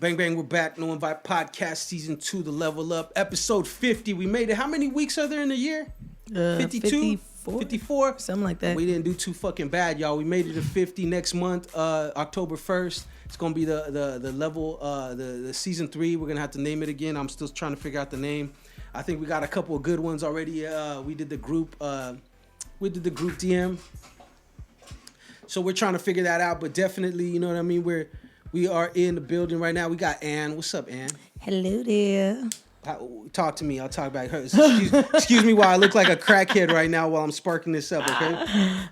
Bang bang, we're back. No Invite Podcast Season 2, The Level Up. Episode 50. We made it. How many weeks are there in a year? 52? 54? Something like that. We didn't do too fucking bad, y'all. We made it to 50 next month, October 1st. It's going to be the level, the Season 3. We're going to have to name it again. I'm still trying to figure out the name. I think we got a couple of good ones already. We did the group DM. So we're trying to figure that out, but definitely, you know what I mean? We are in the building right now. We got Ann. What's up, Ann? Hello there. Talk to me. I'll talk back. Excuse me while I look like a crackhead right now while I'm sparking this up, okay?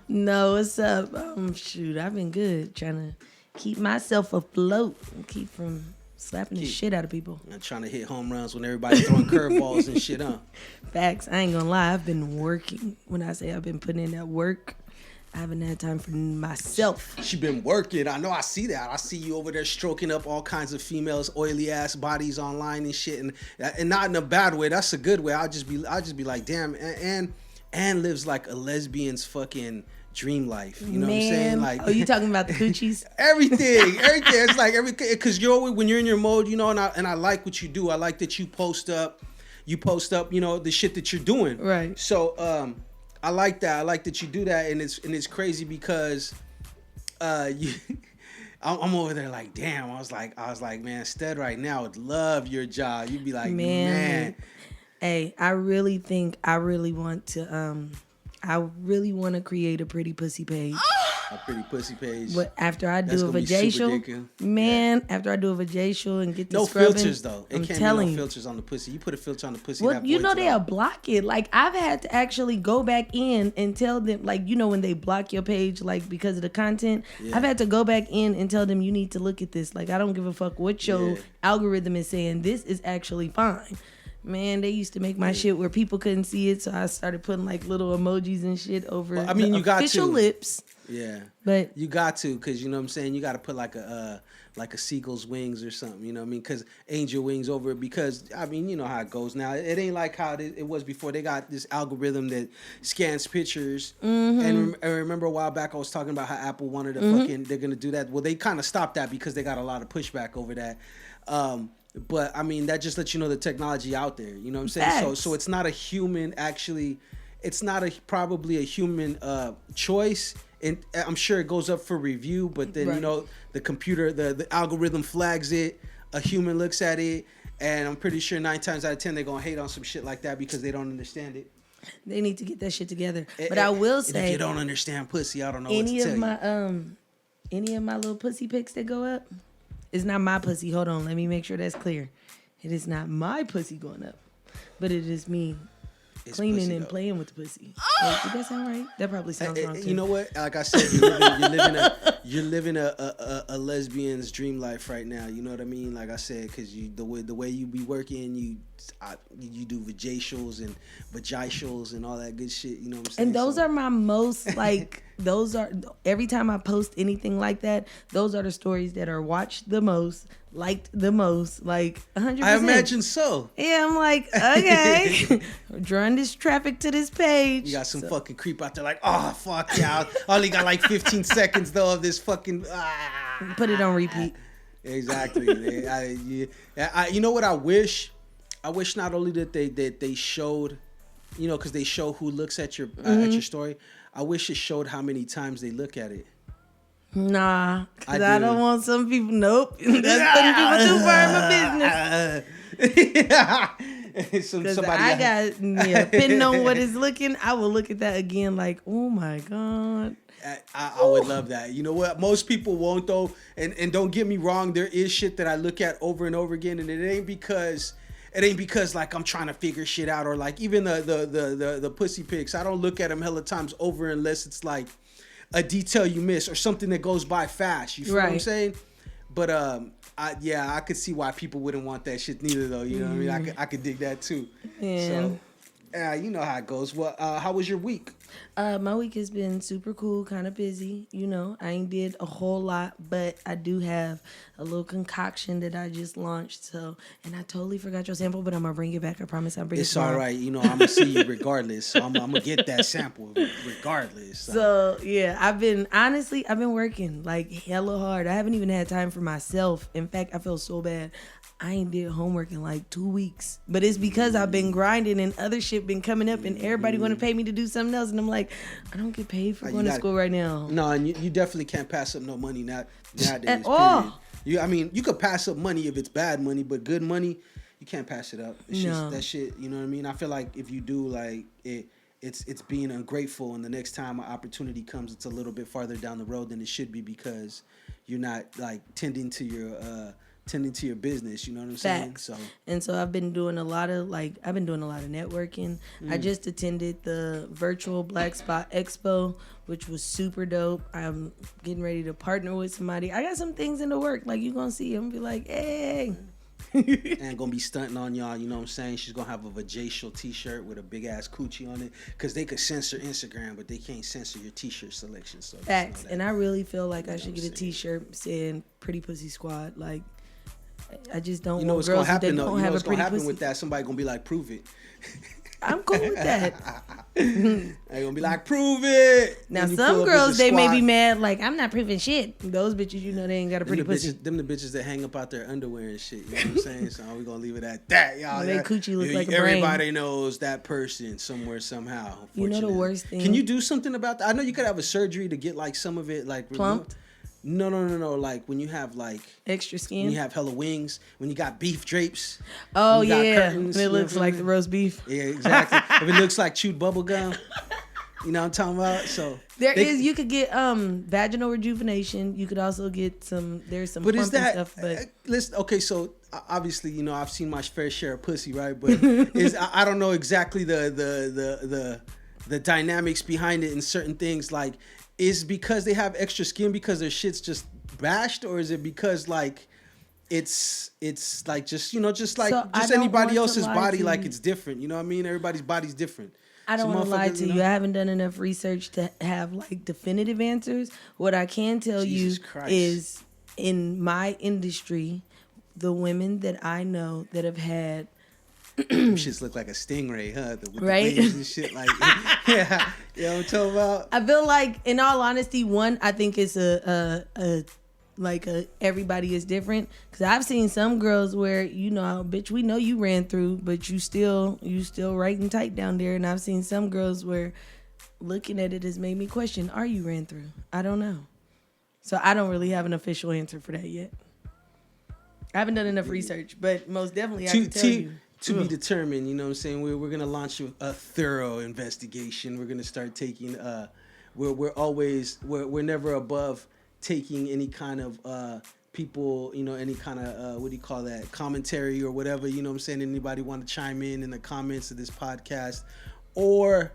No, what's up? Shoot, I've been good trying to keep myself afloat and keep from slapping the shit out of people. I'm trying to hit home runs when everybody's throwing curveballs and shit, huh? Facts. I ain't gonna lie. I've been working. When I say I've been putting in that work, I haven't had time for myself. She been working. I know. I see that. I see you over there stroking up all kinds of females' oily ass bodies online and shit, and not in a bad way. That's a good way. I'll just be like, damn. Ann lives like a lesbian's fucking dream life. You know what I'm saying? Like, oh, you talking about the coochies? everything. It's like because when you're in your mode, you know, and I like what you do. I like that you post up, you know, the shit that you're doing. Right. So, I like that. I like that you do that, and it's crazy because, I'm over there like, damn. I was like, man, Stead right now would love your job. You'd be like, man. Hey, I really want to create a pretty pussy page. A pretty pussy page. But after I do a vajacial, after I do a vajacial and get the scrubbing, filters though. It can't be no filters on the pussy. You put a filter on the pussy. Well, you know they'll block it. Like I've had to actually go back in and tell them, like, you know, when they block your page, like because of the content, I've had to go back in and tell them you need to look at this. Like I don't give a fuck what your algorithm is saying. This is actually fine. Man, they used to make my shit where people couldn't see it, so I started putting like little emojis and shit over you got official lips. Yeah, but you got to, because you know what I'm saying. You got to put like a seagull's wings or something. You know what I mean? Because angel wings over it. Because I mean, you know how it goes now. It ain't like how it was before. They got this algorithm that scans pictures. Mm-hmm. And I remember a while back I was talking about how Apple wanted to they're gonna do that. Well, they kind of stopped that because they got a lot of pushback over that. But I mean, that just lets you know the technology out there. You know what I'm saying? Facts. So it's not a human actually. It's not probably a human choice. And I'm sure it goes up for review, but then, you know, the computer, the algorithm flags it, a human looks at it, and I'm pretty sure 9 times out of 10 they're going to hate on some shit like that because they don't understand it. They need to get that shit together. But I will say, if you don't understand pussy, I don't know what to tell you. Any of my little pussy pics that go up, it's not my pussy. Hold on, let me make sure that's clear. It is not my pussy going up, but it is me. It's cleaning and playing with the pussy. Wait, did that sound right? That probably sounds wrong too. You know what? Like I said, you're living a lesbian's dream life right now. You know what I mean? Like I said, because the way you be working, you do vajacials and vajacials and all that good shit. You know what I'm saying? And those are my most like. Those are every time I post anything like that. Those are the stories that are watched the most, liked the most, like 100%. I imagine so. Yeah, I'm like, okay, drawing this traffic to this page. You got some fucking creep out there like, oh fuck yeah, I only got like 15 seconds though of this fucking. Put it on repeat. Exactly. You know what I wish? I wish not only that they showed, you know, because they show who looks at your story. I wish it showed how many times they look at it. Nah, because I don't want some people. Nope, that's putting people too far in my business. Because I got, depending on what is looking, I will look at that again like, oh my God. I would love that. You know what? Most people won't though. And don't get me wrong, there is shit that I look at over and over again, and it ain't because like I'm trying to figure shit out, or like even the pussy pics. I don't look at them hella times over unless it's like a detail you miss or something that goes by fast. You feel what I'm saying? But I could see why people wouldn't want that shit neither though. You know what I mean? I could dig that too. Yeah. Yeah, you know how it goes. Well, how was your week? My week has been super cool, kind of busy. You know, I ain't did a whole lot, but I do have a little concoction that I just launched. So, and I totally forgot your sample, but I'm gonna bring it back. I promise I'll bring it It's tomorrow. all right. You know, I'm gonna see you regardless. So I'm gonna get that sample regardless. So yeah, I've been working like hella hard. I haven't even had time for myself. In fact, I feel so bad. I ain't did homework in like 2 weeks, but it's because I've been grinding and other shit been coming up, and everybody want to pay me to do something else, and I'm like, I don't get paid for going to school right now. No, and you definitely can't pass up no money nowadays. At all. Period. You could pass up money if it's bad money, but good money, you can't pass it up. It's just that shit. You know what I mean? I feel like if you do, like it's being ungrateful, and the next time an opportunity comes, it's a little bit farther down the road than it should be because you're not like tending to your business, you know what I'm saying? So I've been doing a lot of networking. I just attended the virtual Black Spot Expo, which was super dope. I'm getting ready to partner with somebody. I got some things in the work, like you gonna see. I'm gonna be like, hey. And gonna be stunting on y'all, you know what I'm saying? She's gonna have a vajacial t-shirt with a big ass coochie on it, because they could censor Instagram, but they can't censor your t-shirt selection. So facts. And I really feel like I should get a t-shirt saying Pretty Pussy Squad. Like, I just don't want what's girls gonna happen, that though? don't You know have what's a pretty gonna happen pussy. with that? Somebody gonna be like, prove it. I'm cool with that. They gonna be like, prove it. Now some girls, they may be mad, like, I'm not proving shit. Those bitches, you know, they ain't got a pretty pussy. Them the bitches that hang up out their underwear and shit. You know what I'm saying? So we gonna leave it at that, y'all. They coochie look like a brain. Everybody knows that person somewhere, somehow. You know the worst thing? Can you do something about that? I know you could have a surgery to get like some of it like plumped. No. Like when you have like extra skin, when you have hella wings, when you got beef drapes. Oh yeah, curtains, it looks like the roast beef. Yeah, exactly. If it looks like chewed bubble gum, you know what I'm talking about. So you could get vaginal rejuvenation. You could also get there's some but pumping is that, stuff. But listen, okay, so obviously, you know, I've seen my fair share of pussy, right? But I don't know exactly the dynamics behind it and certain things. Like, is because they have extra skin because their shit's just bashed, or is it because like it's like just, you know, just anybody else's body, like it's different, you know what I mean? Everybody's body's different. I don't want to lie to you. I haven't done enough research to have like definitive answers. What I can tell you is, in my industry, the women that I know that have had shits look like a stingray, huh? With right? The wings and shit, like, yeah, you know what I'm talking about? I feel like, in all honesty, one, I think it's everybody is different. Because I've seen some girls where, you know, bitch, we know you ran through, but you still right and tight down there. And I've seen some girls where looking at it has made me question, are you ran through? I don't know. So I don't really have an official answer for that yet. I haven't done enough research, but most definitely I can tell you. To be determined, you know what I'm saying? We're going to launch a thorough investigation. We're going to start taking, we're never above taking any kind of people, you know, any kind of, what do you call that, commentary or whatever, you know what I'm saying? Anybody want to chime in the comments of this podcast, or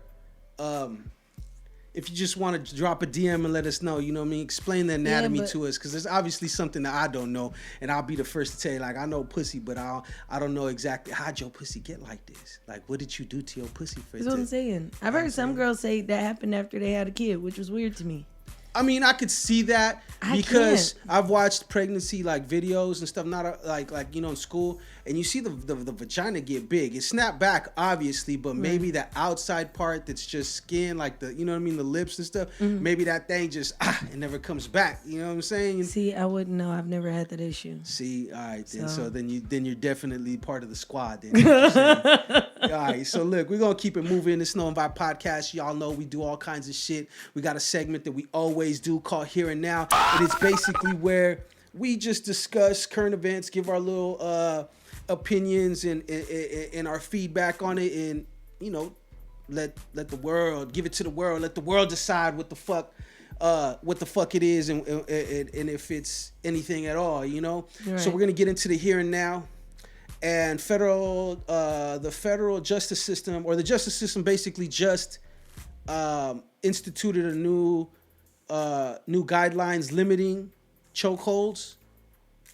if you just want to drop a DM and let us know, you know what I mean? Explain the anatomy to us, because there's obviously something that I don't know, and I'll be the first to tell you, like, I know pussy, but I don't know exactly how'd your pussy get like this. Like, what did you do to your pussy for it? That's what I'm saying. I've heard some girls say that happened after they had a kid, which was weird to me. I mean, I could see that because I've watched pregnancy like videos and stuff, not like you know, in school, and you see the vagina get big. It snapped back, obviously, but maybe the outside part that's just skin, like the, you know what I mean, the lips and stuff. Mm-hmm. Maybe that thing just it never comes back. You know what I'm saying? See, I wouldn't know. I've never had that issue. See, all right, then. So then you're definitely part of the squad. Then. You know all right, so look, we're gonna keep it moving. This Snow and Vibe podcast. Y'all know we do all kinds of shit. We got a segment that we always do called Here and Now. It is basically where we just discuss current events, give our little opinions and our feedback on it, and, you know, let the world give it to the world. Let the world decide what the fuck it is and if it's anything at all, you know. Right. So we're gonna get into the here and now. And the federal justice system, or the justice system, basically just instituted a new guidelines limiting chokeholds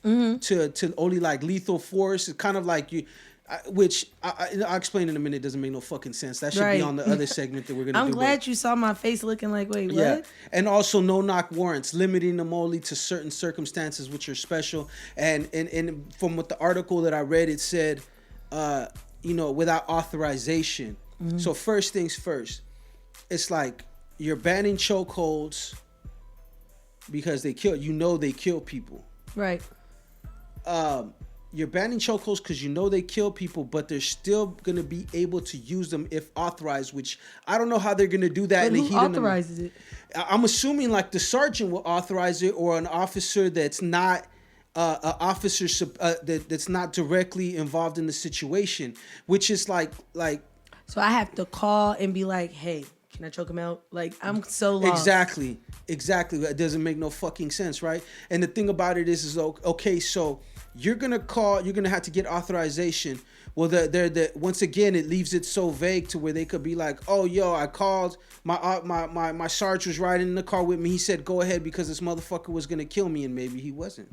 to only like lethal force. It's kind of like I'll explain in a minute. Doesn't make no fucking sense. That should be Right. on the other segment that we're gonna do. I'm glad you saw my face looking like, wait, what? Yeah, and also no knock warrants, limiting them only to certain circumstances which are special. And from what the article that I read, it said, without authorization. Mm-hmm. So first things first, it's like you're banning chokeholds because they kill. They kill people. Right. You're banning chokeholds because they kill people, but they're still going to be able to use them if authorized, which I don't know how they're going to do that. But in the who heat authorizes it? I'm assuming like the sergeant will authorize it, or an officer that's not an officer that's not directly involved in the situation, which is like. So I have to call and be like, hey, can I choke him out? Like, I'm so lost. Exactly. That doesn't make no fucking sense, right? And the thing about it is okay, so you're gonna have to get authorization. Well, once again, it leaves it so vague to where they could be like, oh, yo, I called my sergeant was riding in the car with me. He said, go ahead because this motherfucker was gonna kill me, and maybe he wasn't.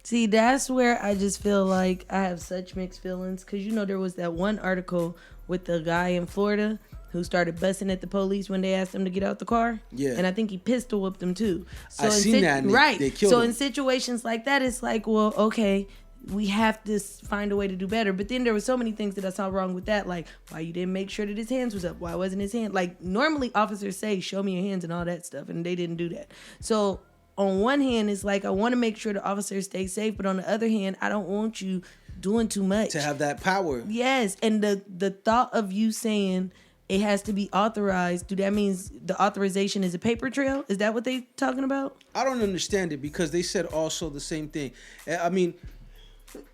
See, that's where I just feel like I have such mixed feelings because there was that one article with the guy in Florida who started busting at the police when they asked him to get out the car. Yeah. And I think he pistol whipped them too. So I seen that. Right. They killed him. In situations like that, it's like, well, okay, we have to find a way to do better. But then there were so many things that I saw wrong with that, like why you didn't make sure that his hands was up. Why wasn't his hand? Like normally officers say, show me your hands and all that stuff. And they didn't do that. So on one hand, it's like I want to make sure the officers stay safe. But on the other hand, I don't want you doing too much. To have that power. Yes. And the thought of you saying it has to be authorized. Do that means the authorization is a paper trail? Is that what they talking about? I don't understand it because they said also the same thing. I mean,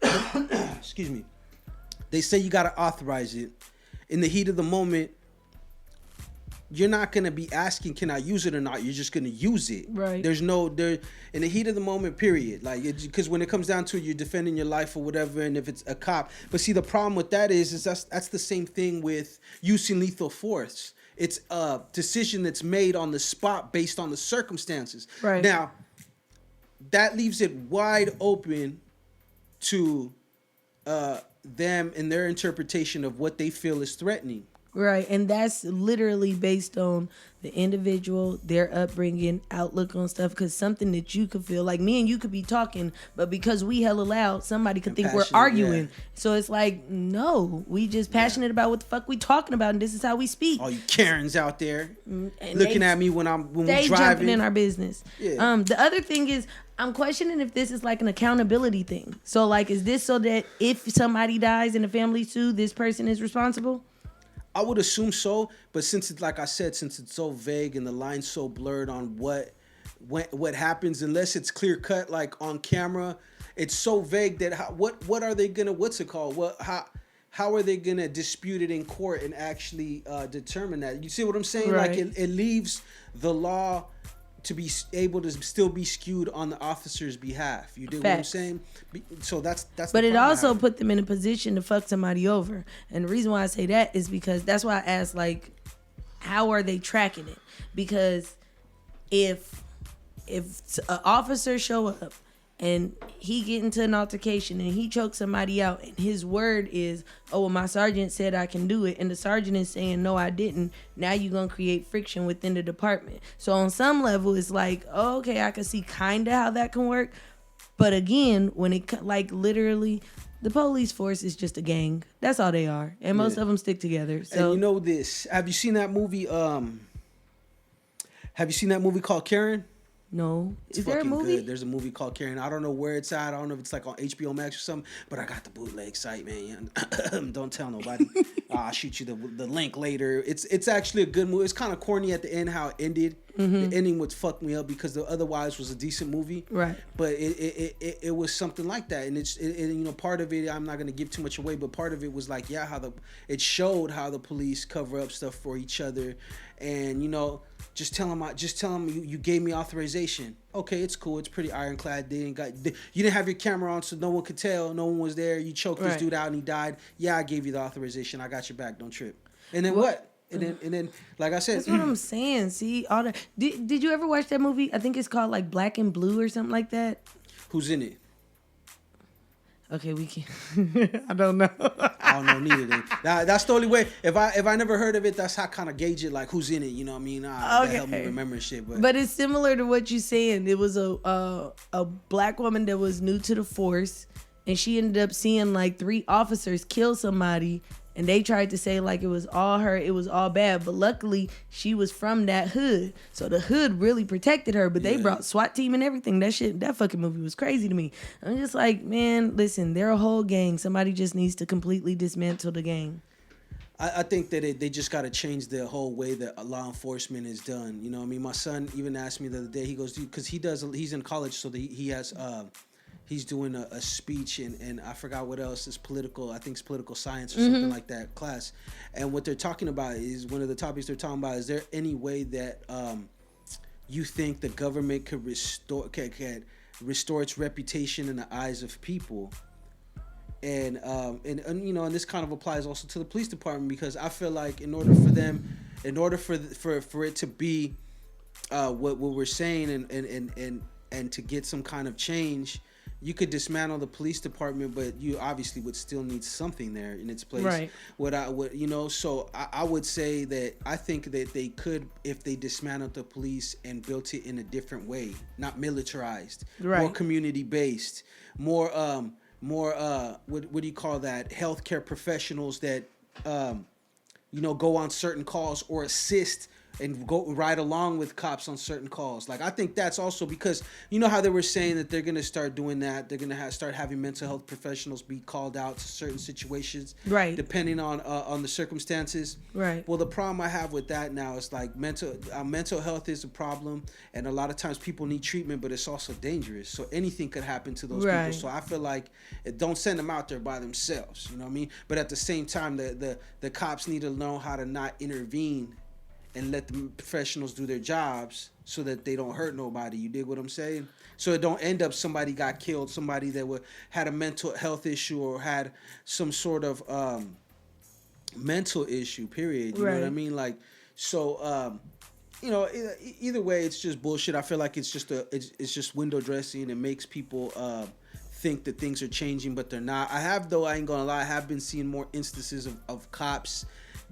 excuse me. They say you got to authorize it. In the heat of the moment, you're not going to be asking, can I use it or not? You're just going to use it. Right. There's in the heat of the moment, period. Like, because when it comes down to it, you're defending your life or whatever, and if it's a cop. But see, the problem with that is that's the same thing with using lethal force. It's a decision that's made on the spot based on the circumstances. Right. Now, that leaves it wide open to them and their interpretation of what they feel is threatening. Right, and that's literally based on the individual, their upbringing, outlook on stuff. Because something that you could feel like me and you could be talking, but because we hella loud, somebody could think we're arguing. Yeah. So it's like, no, we just passionate about what the fuck we talking about, and this is how we speak. All you Karens out there looking at me when we driving, jumping in our business. Yeah. The other thing is, I'm questioning if this is like an accountability thing. So like, is this so that if somebody dies and the family sue, this person is responsible? I would assume so, but since it's like I said, since it's so vague and the line's so blurred on what happens, unless it's clear cut like on camera, it's so vague that what are they gonna how are they gonna dispute it in court and actually determine that? You see what I'm saying? Right. Like it leaves the law to be able to still be skewed on the officer's behalf. You do what I'm saying? So that's. But it also put them in a position to fuck somebody over. And the reason why I say that is because that's why I asked, like, how are they tracking it? Because if an officer show up and he get into an altercation and he chokes somebody out and his word is, oh, well, my sergeant said I can do it, and the sergeant is saying, no, I didn't, now you're going to create friction within the department. So on some level, it's like, oh, okay, I can see kind of how that can work. But again, when it, like, literally, the police force is just a gang. That's all they are. And most of them stick together. So, and you know this. Have you seen that movie? Called Karen? No. It's is there a movie? Good. There's a movie called Karen. I don't know where it's at. I don't know if it's like on HBO Max or something, but I got the bootleg site, man. Don't tell nobody. I'll shoot you the link later. It's actually a good movie. It's kind of corny at the end how it ended. Mm-hmm. The ending would fuck me up because otherwise was a decent movie. Right. But it was something like that, and part of it, I'm not gonna give too much away, but part of it was like it showed how the police cover up stuff for each other, and just tell them you gave me authorization. Okay, it's cool. It's pretty ironclad. You didn't have your camera on, so no one could tell. No one was there. You choked this dude out and he died. Yeah, I gave you the authorization. I got your back. Don't trip. And then what? And then, like I said, that's what I'm saying. See, all that. Did you ever watch that movie? I think it's called like Black and Blue or something like that. Who's in it? Okay, we can. I don't know. I don't know neither. Then that's the only way. If I never heard of it, that's how I kind of gauge it. Like who's in it, you know what I mean? That helped me remember shit. But it's similar to what you're saying. It was a black woman that was new to the force, and she ended up seeing like 3 officers kill somebody, and they tried to say like it was all her, it was all bad. But luckily, she was from that hood, so the hood really protected her. But they brought SWAT team and everything. That fucking movie was crazy to me. I'm just like, man, listen, they're a whole gang. Somebody just needs to completely dismantle the gang. I think that they just got to change the whole way that law enforcement is done. You know what I mean? My son even asked me the other day, he goes, because he's in college, so he has, he's doing a speech and I forgot what else, it's political, I think it's political science or something like that class. And what they're talking about is, one of the topics they're talking about, is there any way that you think the government could restore its reputation in the eyes of people? And you know, and this kind of applies also to the police department, because I feel like in order for it to be what we're saying and to get some kind of change, you could dismantle the police department, but you obviously would still need something there in its place. Right. So I would say that I think that they could, if they dismantled the police and built it in a different way, not militarized, more community based, more what do you call that? Healthcare professionals that go on certain calls or assist and go ride along with cops on certain calls. Like, I think that's also because, you know how they were saying that they're going to start doing that. They're going to start having mental health professionals be called out to certain situations. Right. Depending on the circumstances. Right. Well, the problem I have with that now is like mental health is a problem. And a lot of times people need treatment, but it's also dangerous. So anything could happen to those people. So I feel like don't send them out there by themselves. You know what I mean? But at the same time, the cops need to know how to not intervene and let the professionals do their jobs so that they don't hurt nobody. You dig what I'm saying? So it don't end up somebody got killed, somebody that had a mental health issue or had some sort of mental issue, period. You know what I mean? Like, so, either way, it's just bullshit. I feel like it's just window dressing. It makes people think that things are changing, but they're not. I ain't gonna lie, I have been seeing more instances of cops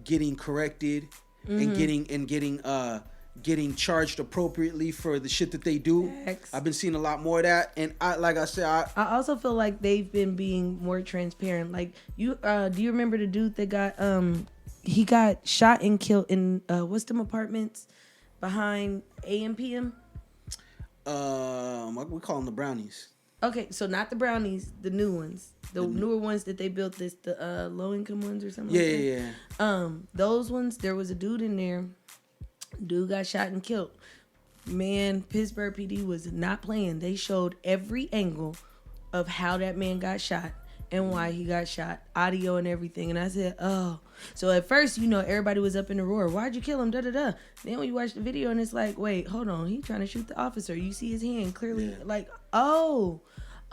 getting corrected and getting charged appropriately for the shit that they do. I've been seeing a lot more of that, and I also feel like they've been being more transparent. Like, do you remember the dude that got shot and killed in what's them apartments behind AMPM? We call them the Brownies. Okay, so not the Brownies, the new ones. The newer ones that they built, the low-income ones or something like that. Yeah. Those ones, there was a dude in there. Dude got shot and killed. Man, Pittsburgh PD was not playing. They showed every angle of how that man got shot and why he got shot, audio and everything. And I said, oh. So at first, everybody was up in the roar. Why'd you kill him? Da-da-da. Then when you watch the video and it's like, wait, hold on. He trying to shoot the officer. You see his hand clearly, like, oh,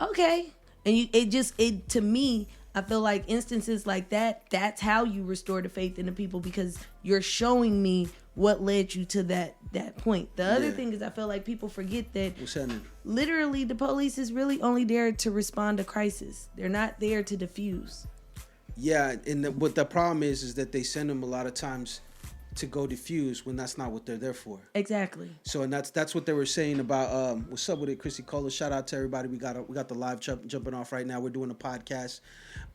okay. And to me, I feel like instances like that, that's how you restore the faith in the people, because you're showing me what led you to that point. The other thing is, I feel like people forget that literally the police is really only there to respond to crisis. They're not there to diffuse. Yeah, and what the problem is that they send them a lot of times to go diffuse when that's not what they're there for. Exactly. So, and that's what they were saying about what's up with it, Chrissy Cola. Shout out to everybody. We got the live jumping off right now. We're doing a podcast.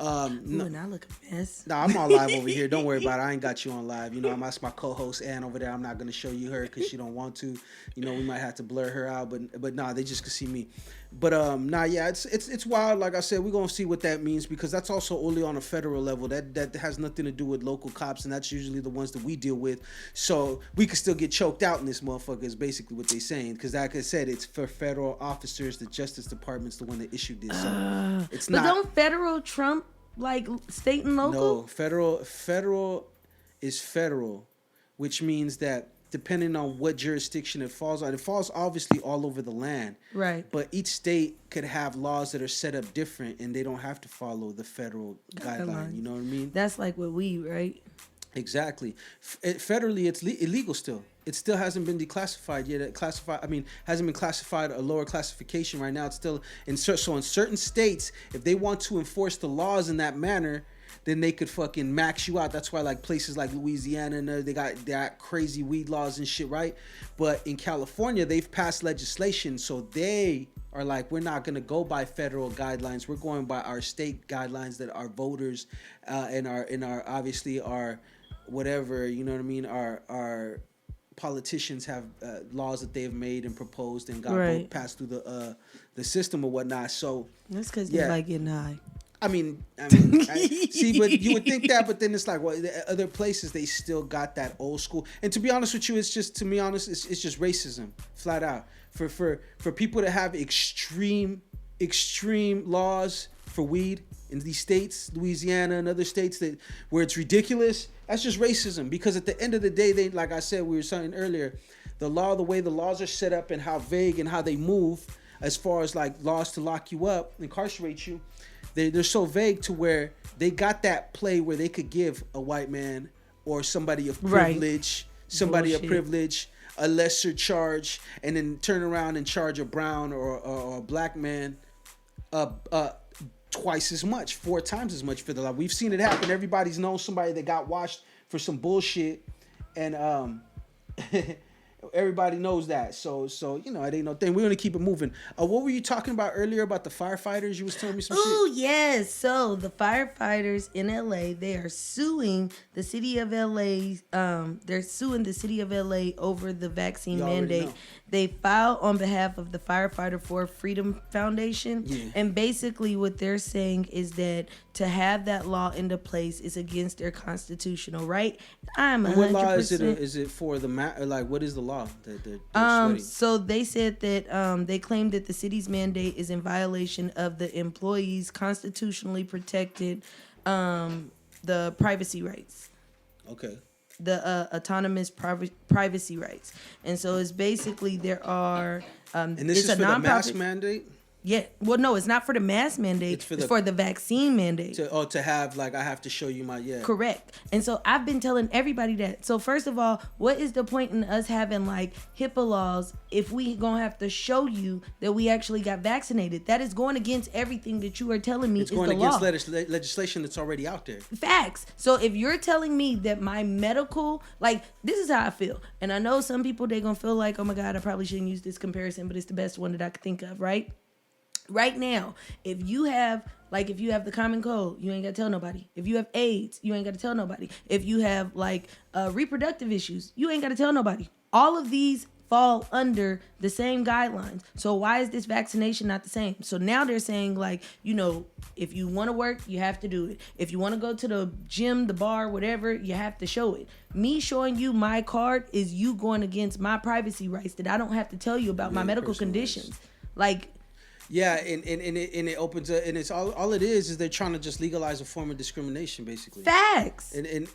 And I look a mess. No, I'm on live over here. Don't worry about it. I ain't got you on live. I'm asking my co-host Ann over there. I'm not gonna show you her because she don't want to. We might have to blur her out, but nah, they just can see me. But it's wild. Like I said, we're gonna see what that means, because that's also only on a federal level. That has nothing to do with local cops, and that's usually the ones that we deal with. So we could still get choked out in this motherfucker, is basically what they're saying. Because like I said, it's for federal officers. The Justice Department's the one that issued this. So it's not. But don't federal trump like state and local? No, federal is federal, which means that depending on what jurisdiction it falls on, it falls obviously all over the land. Right. But each state could have laws that are set up different, and they don't have to follow the federal guideline. You know what I mean? That's like with weed, right? Exactly. Federally, it's illegal still. It still hasn't been declassified yet. Hasn't been classified a lower classification right now. It's still so in certain states, if they want to enforce the laws in that manner, then they could fucking max you out. That's why like places like Louisiana and they got crazy weed laws and shit, right? But in California, they've passed legislation, so they are like, we're not gonna go by federal guidelines. We're going by our state guidelines that our voters and our obviously our whatever, you know what I mean, our politicians have laws that they've made and proposed and got passed through the system or whatnot. So that's because they like getting high. See, but you would think that, but then it's like, well, other places they still got that old school. And to be honest with you, it's just, to be honest, it's just racism, flat out. For people to have extreme laws for weed in these states, Louisiana and other states where it's ridiculous, that's just racism. Because at the end of the day, they, like I said, we were saying earlier, the way the laws are set up and how vague and how they move, as far as like laws to lock you up, incarcerate you. They're so vague to where they got that play where they could give a white man or somebody of privilege, a lesser charge, and then turn around and charge a brown or a black man twice as much, 4 times as much for the law. We've seen it happen. Everybody's known somebody that got washed for some bullshit, and everybody knows that. So you know, it ain't no thing. We're gonna keep it moving. What were you talking about earlier about the firefighters? You was telling me some shit. Oh yes. So the firefighters in LA, they are suing the city of LA. They're suing the city of LA over the vaccine mandate. They filed on behalf of the Firefighter for Freedom Foundation. Yeah. And basically what they're saying is that to have that law into place is against their constitutional right. I'm 100%. What law is it? Is it for the like? What is the law that they're so they said that they claimed that the city's mandate is in violation of the employees' constitutionally protected the privacy rights. Okay. The autonomous privacy rights. And so it's basically there are and this is for the mask mandate? Yeah. Well, no, it's not for the mask mandate. It's for the vaccine mandate. To have, like, I have to show you my, Correct. And so I've been telling everybody that. So first of all, what is the point in us having, like, HIPAA laws if we gonna have to show you that we actually got vaccinated? That is going against everything that you are telling me is the law. It's going against legislation that's already out there. Facts. So if you're telling me that my medical, like, this is how I feel. And I know some people, they're gonna feel like, oh my God, I probably shouldn't use this comparison, but it's the best one that I could think of, right? Right now, if you have the common cold, you ain't got to tell nobody. If you have AIDS, you ain't got to tell nobody. If you have, reproductive issues, you ain't got to tell nobody. All of these fall under the same guidelines. So why is this vaccination not the same? So now they're saying, like, you know, if you want to work, you have to do it. If you want to go to the gym, the bar, whatever, you have to show it. Me showing you my card is you going against my privacy rights that I don't have to tell you about my medical conditions. Like... Yeah, and it opens up, and it's all it is they're trying to just legalize a form of discrimination, basically. Facts. And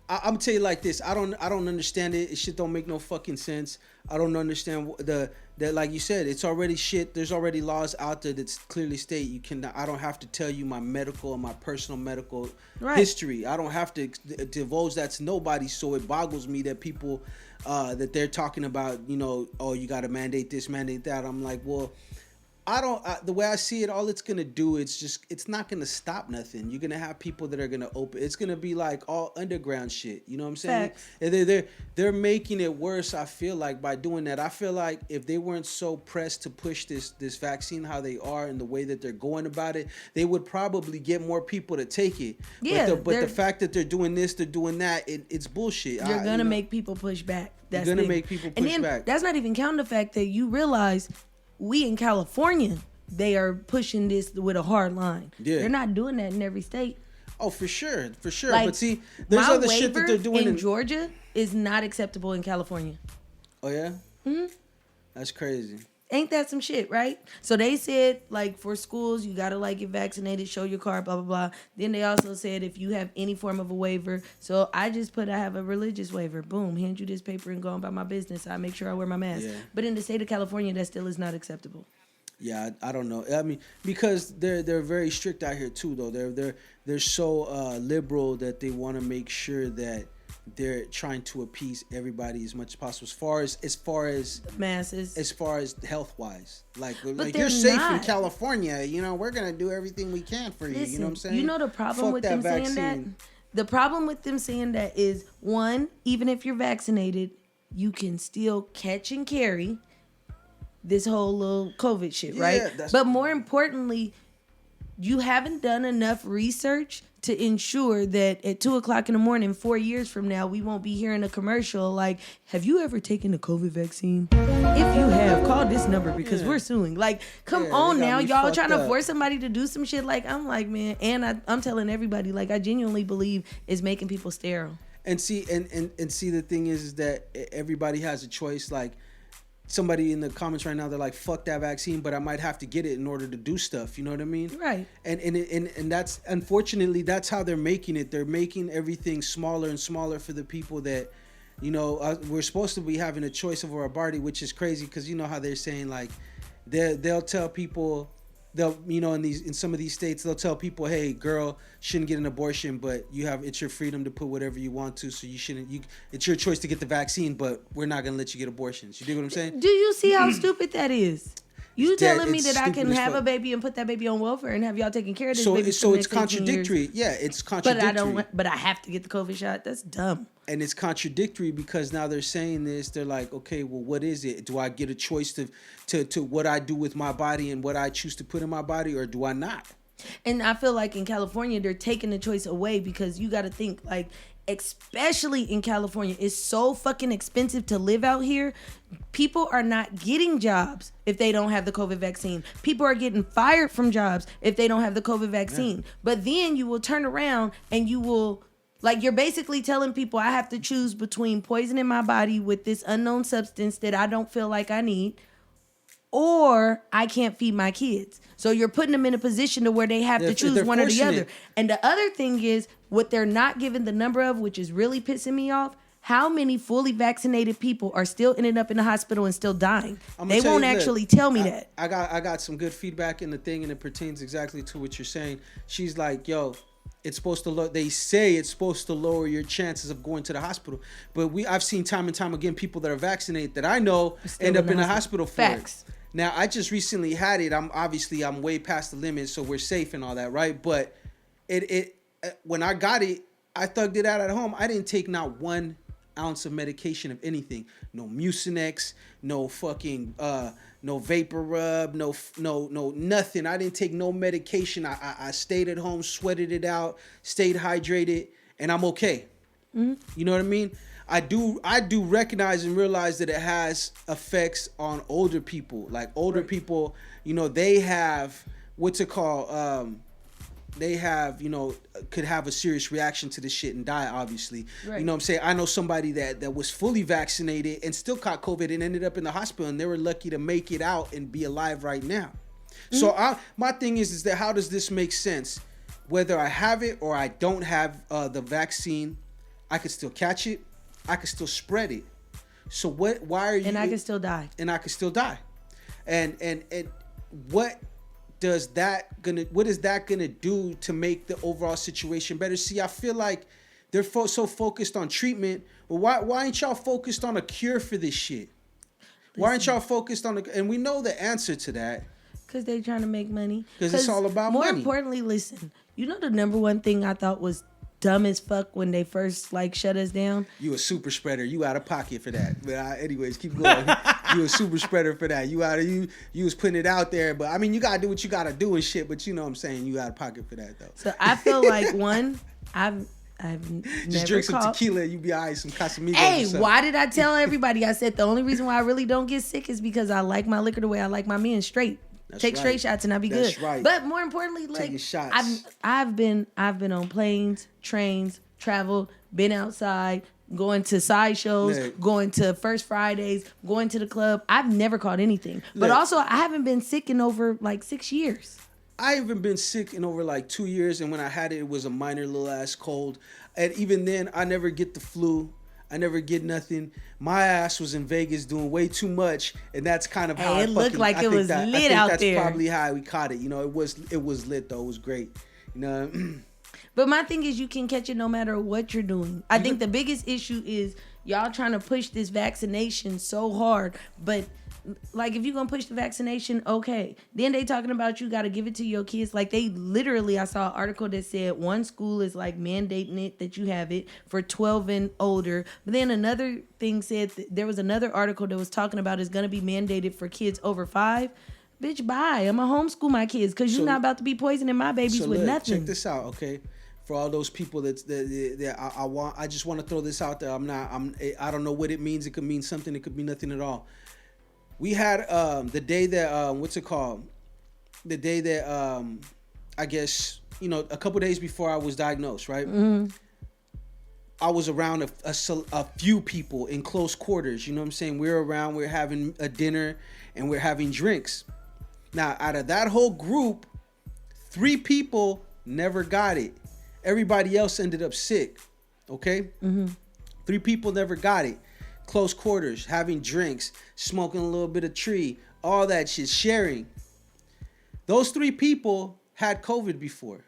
I'm tell you like this, I don't understand it. It shit don't make no fucking sense. I don't understand that, like you said, it's already shit. There's already laws out there that clearly state you cannot. I don't have to tell you my medical and my personal medical history. I don't have to divulge that to nobody. So it boggles me that people that they're talking about, you know, oh, you got to mandate this, mandate that. I'm like, well. The way I see it, all it's going to do, it's not going to stop nothing. You're going to have people that are going to open. It's going to be like all underground shit. You know what I'm saying? And they're making it worse, I feel like, by doing that. I feel like if they weren't so pressed to push this vaccine how they are and the way that they're going about it, they would probably get more people to take it. Yeah, but the fact that they're doing this, they're doing that, it's bullshit. You're going to make people push back. You're going to make people push back. That's not even counting the fact that you realize... We in California, they are pushing this with a hard line. Yeah. They're not doing that in every state. Oh, for sure. Like, but see, there's other shit that they're doing in Georgia is not acceptable in California. Oh, yeah? Mm-hmm. That's crazy. Ain't that some shit, right? So they said, like, for schools, you got to, like, get vaccinated, show your card, blah, blah, blah. Then they also said if you have any form of a waiver. So I just put, I have a religious waiver. Boom, hand you this paper and go about my business. I make sure I wear my mask. Yeah. But in the state of California, that still is not acceptable. Yeah, I don't know. I mean, because they're very strict out here, too, though. They're so liberal that they want to make sure that they're trying to appease everybody as much as possible, as far as masses, as far as health wise. Like they're you're safe not. in California, you know, we're gonna do everything we can for you. Listen, You know what I'm saying? You know the problem with them saying that? The problem with them saying that is, one, even if you're vaccinated, you can still catch and carry this whole little COVID shit, right? But more importantly, you haven't done enough research to ensure that at 2:00 in the morning, 4 years from now, we won't be hearing a commercial like, have you ever taken the COVID vaccine? If you have, call this number because we're suing. Like, come on now, y'all trying to force somebody to do some shit. Like, I'm like, man, and I'm telling everybody, like, I genuinely believe it's making people sterile. And see, and see, the thing is that everybody has a choice. Like, somebody in the comments right now, they're like, fuck that vaccine, but I might have to get it in order to do stuff. You know what I mean? Right. And that's, unfortunately, that's how they're making it. They're making everything smaller and smaller for the people that, you know, we're supposed to be having a choice over our body, which is crazy because you know how they're saying, like, they'll tell people, you know, in some of these states, they'll tell people, hey, girl shouldn't get an abortion, but it's your freedom to put whatever you want to, so you shouldn't, it's your choice to get the vaccine, but we're not going to let you get abortions. You dig what I'm saying? Do you see how stupid that is? You telling me that I can have a baby and put that baby on welfare and have y'all taking care of this baby? So it's contradictory. Yeah, it's contradictory. But I have to get the COVID shot. That's dumb. And it's contradictory because now they're saying this. They're like, okay, well, what is it? Do I get a choice to what I do with my body and what I choose to put in my body, or do I not? And I feel like in California, they're taking the choice away because you got to think, like, especially in California, it's so fucking expensive to live out here. People are not getting jobs if they don't have the COVID vaccine. People are getting fired from jobs if they don't have the COVID vaccine. Yeah. But then you will turn around and you will, like, you're basically telling people I have to choose between poisoning my body with this unknown substance that I don't feel like I need, or I can't feed my kids. So you're putting them in a position to where they have to choose one or the other. And the other thing is, what they're not giving the number of, which is really pissing me off, how many fully vaccinated people are still ending up in the hospital and still dying? They won't actually tell me that. I got some good feedback in the thing, and it pertains exactly to what you're saying. She's like, yo, it's supposed to they say it's supposed to lower your chances of going to the hospital, but I've seen time and time again people that are vaccinated that I know end up in the hospital for it. Now, I just recently had it. I'm way past the limit, so we're safe and all that, right? But when I got it, I thugged it out at home. I didn't take not 1 ounce of medication of anything. No Mucinex, no fucking no vapor rub, no nothing. I didn't take no medication. I stayed at home, sweated it out, stayed hydrated, and I'm okay. Mm-hmm. You know what I mean? I do recognize and realize that it has effects on older people. Like older people, you know, they have what's it called? They have, you know, could have a serious reaction to this shit and die, obviously. Right. You know what I'm saying? I know somebody that was fully vaccinated and still caught COVID and ended up in the hospital, and they were lucky to make it out and be alive right now. Mm-hmm. So my thing is that how does this make sense? Whether I have it or I don't have the vaccine, I could still catch it. I could still spread it. So why are you... And I could still die. And I could still die. And what is that gonna do to make the overall situation better? See, I feel like they're so focused on treatment. Well, why ain't y'all focused on a cure for this shit? Why aren't y'all focused on and we know the answer to that. Because they're trying to make money. Because it's all about money. More importantly, listen, you know the number one thing I thought was dumb as fuck when they first shut us down? You a super spreader. You out of pocket for that. But anyways, keep going. You a super spreader for that. You was putting it out there. But I mean, you gotta do what you gotta do and shit. But you know what I'm saying? You out of pocket for that though. So I feel like I've just drink some tequila. You be alright. Some Casamigos. Hey, why did I tell everybody? I said the only reason why I really don't get sick is because I like my liquor the way I like my men, straight. Take straight shots and I'll be good. That's right. But more importantly, like shots. I've been on planes, trains, traveled, been outside, going to sideshows, going to First Fridays, going to the club. I've never caught anything. But also, I haven't been sick in over 6 years. I haven't been sick in over 2 years, and when I had it, it was a minor little ass cold. And even then, I never get the flu. I never get nothing. My ass was in Vegas doing way too much, and that's kind of how it looked like it was lit out there. That's probably how we caught it. You know, it was lit though. It was great. You know. But my thing is, you can catch it no matter what you're doing. I think the biggest issue is y'all trying to push this vaccination so hard, but like if you're gonna push the vaccination, okay. Then they talking about you gotta give it to your kids. Like they literally, I saw an article that said one school is like mandating it that you have it for 12 and older. But then another thing said there was another article that was talking about it's gonna be mandated for kids over 5. Bitch, bye. I'm gonna homeschool my kids because you're not about to be poisoning my babies with nothing. Check this out, okay? For all those people that I just want to throw this out there. I don't know what it means. It could mean something. It could mean nothing at all. We had the day that what's it called? The day that I guess a couple days before I was diagnosed, right? Mm-hmm. I was around a few people in close quarters. You know what I'm saying? We're having a dinner and we're having drinks. Now, out of that whole group, 3 people never got it. Everybody else ended up sick. Okay? Mm-hmm. 3 people never got it. Close quarters, having drinks, smoking a little bit of tree, all that shit, sharing. Those 3 people had COVID before.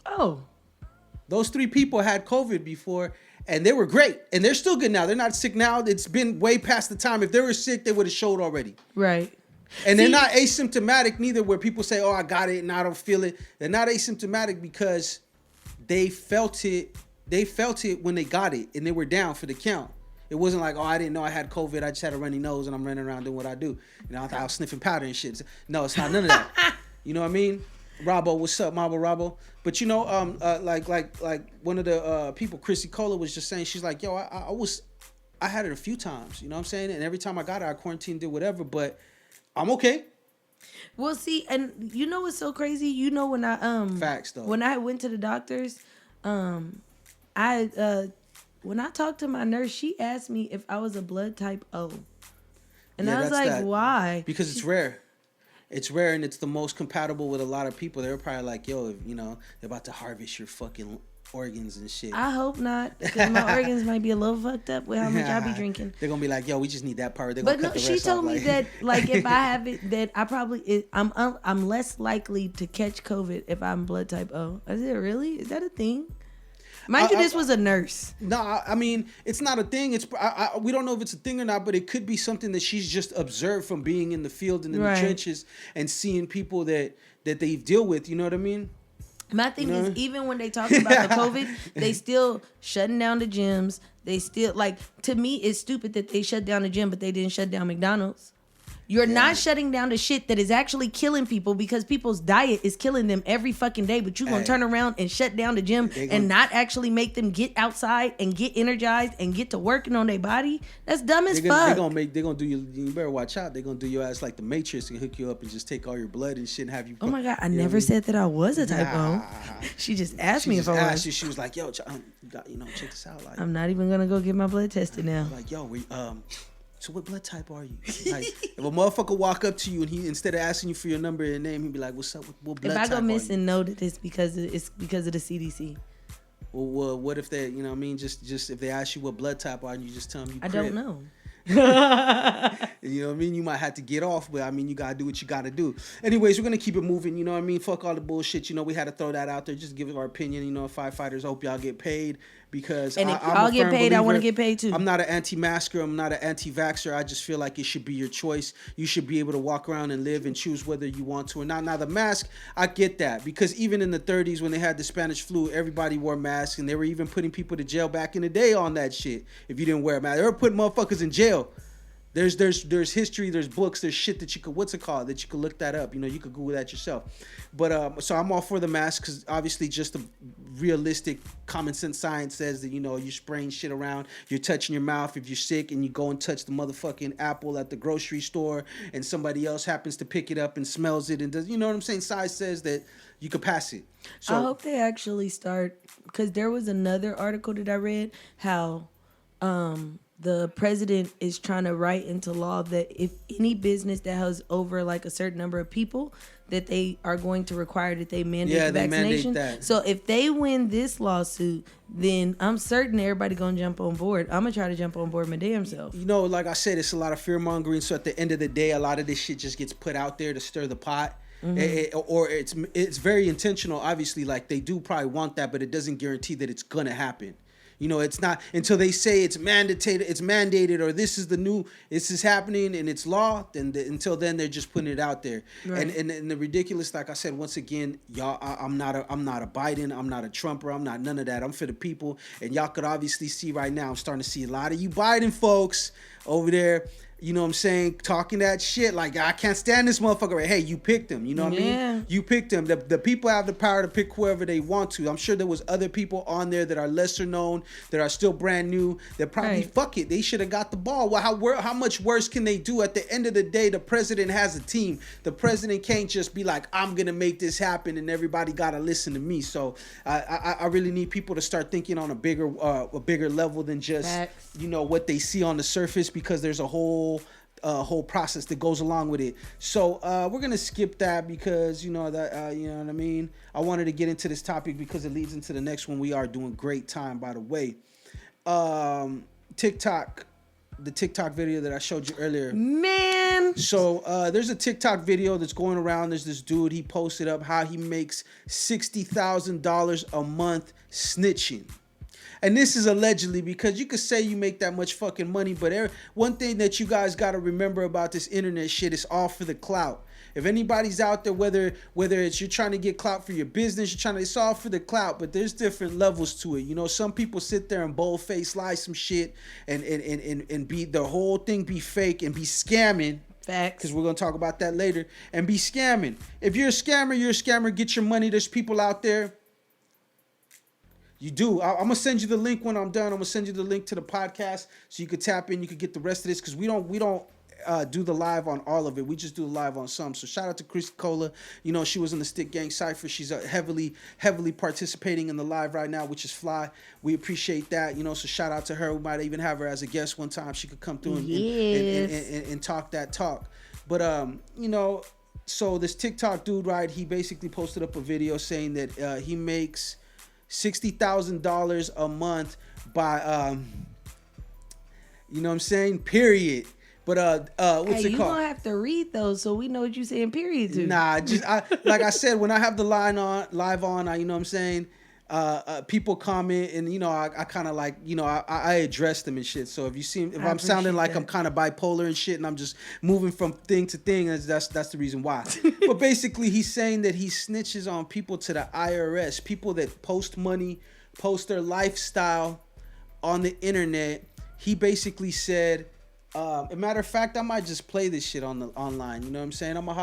Oh. Those 3 people had COVID before, and they were great. And they're still good now. They're not sick now. It's been way past the time. If they were sick, they would have showed already. Right. And they're not asymptomatic neither, where people say, oh, I got it and I don't feel it. They're not asymptomatic because they felt it. They felt it when they got it, and they were down for the count. It wasn't like, oh, I didn't know I had COVID. I just had a runny nose and I'm running around doing what I do. I thought I was sniffing powder and shit. No, it's not none of that. You know what I mean? Robbo, what's up, Marble Robbo? But like one of the people, Chrissy Cola, was just saying, she's like, yo, I had it a few times. You know what I'm saying? And every time I got it, I quarantined, did whatever. But I'm okay. Well, see, and you know what's so crazy? When I facts though. When I went to the doctors, when I talked to my nurse, she asked me if I was a blood type O. And I was like, why? Because it's rare. It's rare, and it's the most compatible with a lot of people. They're probably like, yo, they're about to harvest your fucking organs and shit. I hope not, because my organs might be a little fucked up with how much I be drinking. They're going to be like, yo, we just need that part. They're gonna cut the rest she told off, me that, like, if I have it, that I probably, I'm less likely to catch COVID if I'm blood type O. I said, really? Is that a thing? Mind you, this was a nurse. No, I mean, it's not a thing. It's we don't know if it's a thing or not, but it could be something that she's just observed from being in the field and in the trenches and seeing people that they deal with. You know what I mean? My thing is, even when they talk about the COVID, they still shutting down the gyms. They still, like, to me, it's stupid that they shut down the gym, but they didn't shut down McDonald's. You're not shutting down the shit that is actually killing people, because people's diet is killing them every fucking day. But you're going to turn around and shut down the gym and not actually make them get outside and get energized and get to working on their body? That's dumb as fuck. They're going to do you better watch out. They're going to do your ass like the Matrix and hook you up and just take all your blood and shit and have you. Oh my God. I never said that I was a type O. She just asked me if I was. She was like, yo, check this out. Like, I'm not even going to go get my blood tested now. Like, yo, so what blood type are you? Like, if a motherfucker walk up to you and he, instead of asking you for your number and name, he'd be like, "What's up? What blood type are you?" If I go missing, know that it's because of the CDC. Well, what if they, just if they ask you what blood type are you, just tell them you. I don't know. You know what I mean? You might have to get off, but you gotta do what you gotta do. Anyways, we're gonna keep it moving. You know what I mean? Fuck all the bullshit. We had to throw that out there. Just give our opinion. Firefighters, hope y'all get paid, because and if y'all get paid, I want to get paid too. I'm not an anti-masker. I'm not an anti-vaxxer. I just feel like it should be your choice. You should be able to walk around and live and choose whether you want to or not. Now the mask, I get that, because even in the 30s when they had the Spanish flu, everybody wore masks, and they were even putting people to jail back in the day on that shit. If you didn't wear a mask, they were putting motherfuckers in jail. There's history, there's books, there's shit that you could, that you could look that up. You could Google that yourself. But so I'm all for the mask, because obviously just the realistic common sense science says that, you're spraying shit around, you're touching your mouth. If you're sick and you go and touch the motherfucking apple at the grocery store and somebody else happens to pick it up and smells it and does, you know what I'm saying? Science says that you could pass it. So I hope they actually start, because there was another article that I read how the president is trying to write into law that if any business that has over like a certain number of people, that they are going to require that they mandate the vaccination. Mandate that. So if they win this lawsuit, then I'm certain everybody gonna jump on board. I'm gonna try to jump on board my damn self. Like I said, it's a lot of fear mongering. So at the end of the day, a lot of this shit just gets put out there to stir the pot. Or it's very intentional. Obviously, like they do probably want that, but it doesn't guarantee that it's gonna happen. You know, it's not until they say it's mandated, or this is happening and it's law. Until then, they're just putting it out there. Right. And the ridiculous, like I said, once again, y'all, I'm not a Biden, I'm not a Trumper, I'm not none of that. I'm for the people, and y'all could obviously see right now. I'm starting to see a lot of you Biden folks over there. You know what I'm saying? Talking that shit like, I can't stand this motherfucker. Hey, you picked him. You know what I mean? You picked him. The people have the power to pick whoever they want to. I'm sure there was other people on there that are lesser known, that are still brand new, that probably, fuck it, they should have got the ball. Well, how much worse can they do? At the end of the day, the president has a team. The president can't just be like, I'm going to make this happen and everybody got to listen to me. So I really need people to start thinking on a bigger level than just, you know, what they see on the surface, because there's a whole process that goes along with it. So we're gonna skip that because you know that you know what I mean. I wanted to get into this topic because it leads into the next one. We are doing great time, by the way. TikTok, the TikTok video that I showed you earlier, man. So there's a TikTok video that's going around. There's this dude, he posted up how he makes $60,000 a month snitching. And this is allegedly, because you could say you make that much fucking money, but one thing that you guys got to remember about this internet shit is all for the clout. If anybody's out there, whether it's you're trying to get clout for your business, it's all for the clout, but there's different levels to it. You know, some people sit there and bold-faced lie some shit and be the whole thing be fake and be scamming. Facts. Because we're going to talk about that later. And be scamming. If you're a scammer, you're a scammer. Get your money. There's people out there. You do. I'm going to send you the link when I'm done. I'm going to send you the link to the podcast so you could tap in. You could get the rest of this, because we don't do the live on all of it. We just do the live on some. So shout out to Chris Cola. You know, she was in the Stick Gang Cypher. She's heavily participating in the live right now, which is fly. We appreciate that. You know, so shout out to her. We might even have her as a guest one time. She could come through and talk that talk. But, you know, so this TikTok dude, right, he basically posted up a video saying that he makes $60,000 a month by, you know what I'm saying? Period. But what's it called? You gonna have to read those so we know what you saying. Period to. Nah, like I said, when I have the live on, you know what I'm saying? People comment, and you know, I kind of like, you know, I address them and shit. So if I'm sounding like I'm kind of bipolar and shit, and I'm just moving from thing to thing, that's the reason why. But basically, he's saying that he snitches on people to the IRS, people that post money, post their lifestyle on the internet. He basically said, a matter of fact, I might just play this shit online. You know what I'm saying? I'm gonna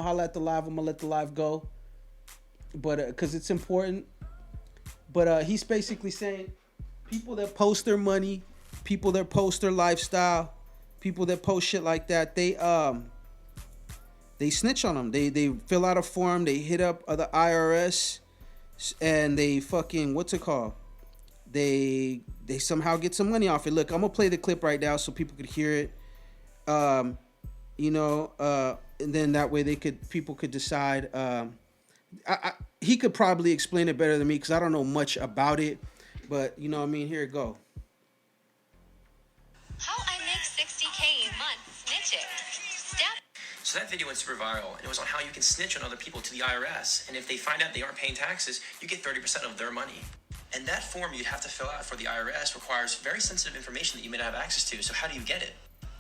holla at the live. I'm gonna let the live go, but because it's important. But he's basically saying people that post their money, people that post their lifestyle, people that post shit like that, they snitch on them. They fill out a form, they hit up the IRS, and they fucking, what's it called? They somehow get some money off it. Look, I'm gonna play the clip right now so people could hear it. You know, and then that way people could decide. He could probably explain it better than me because I don't know much about it, but you know what I mean. Here it go. How I make $60K a month snitching. So that video went super viral, and it was on how you can snitch on other people to the IRS, and if they find out they aren't paying taxes, you get 30% of their money. And that form you'd have to fill out for the IRS requires very sensitive information that you may not have access to. So how do you get it?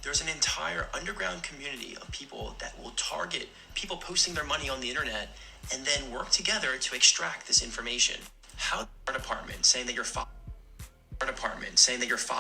There's an entire underground community of people that will target people posting their money on the internet and then work together to extract this information. How the department saying that your file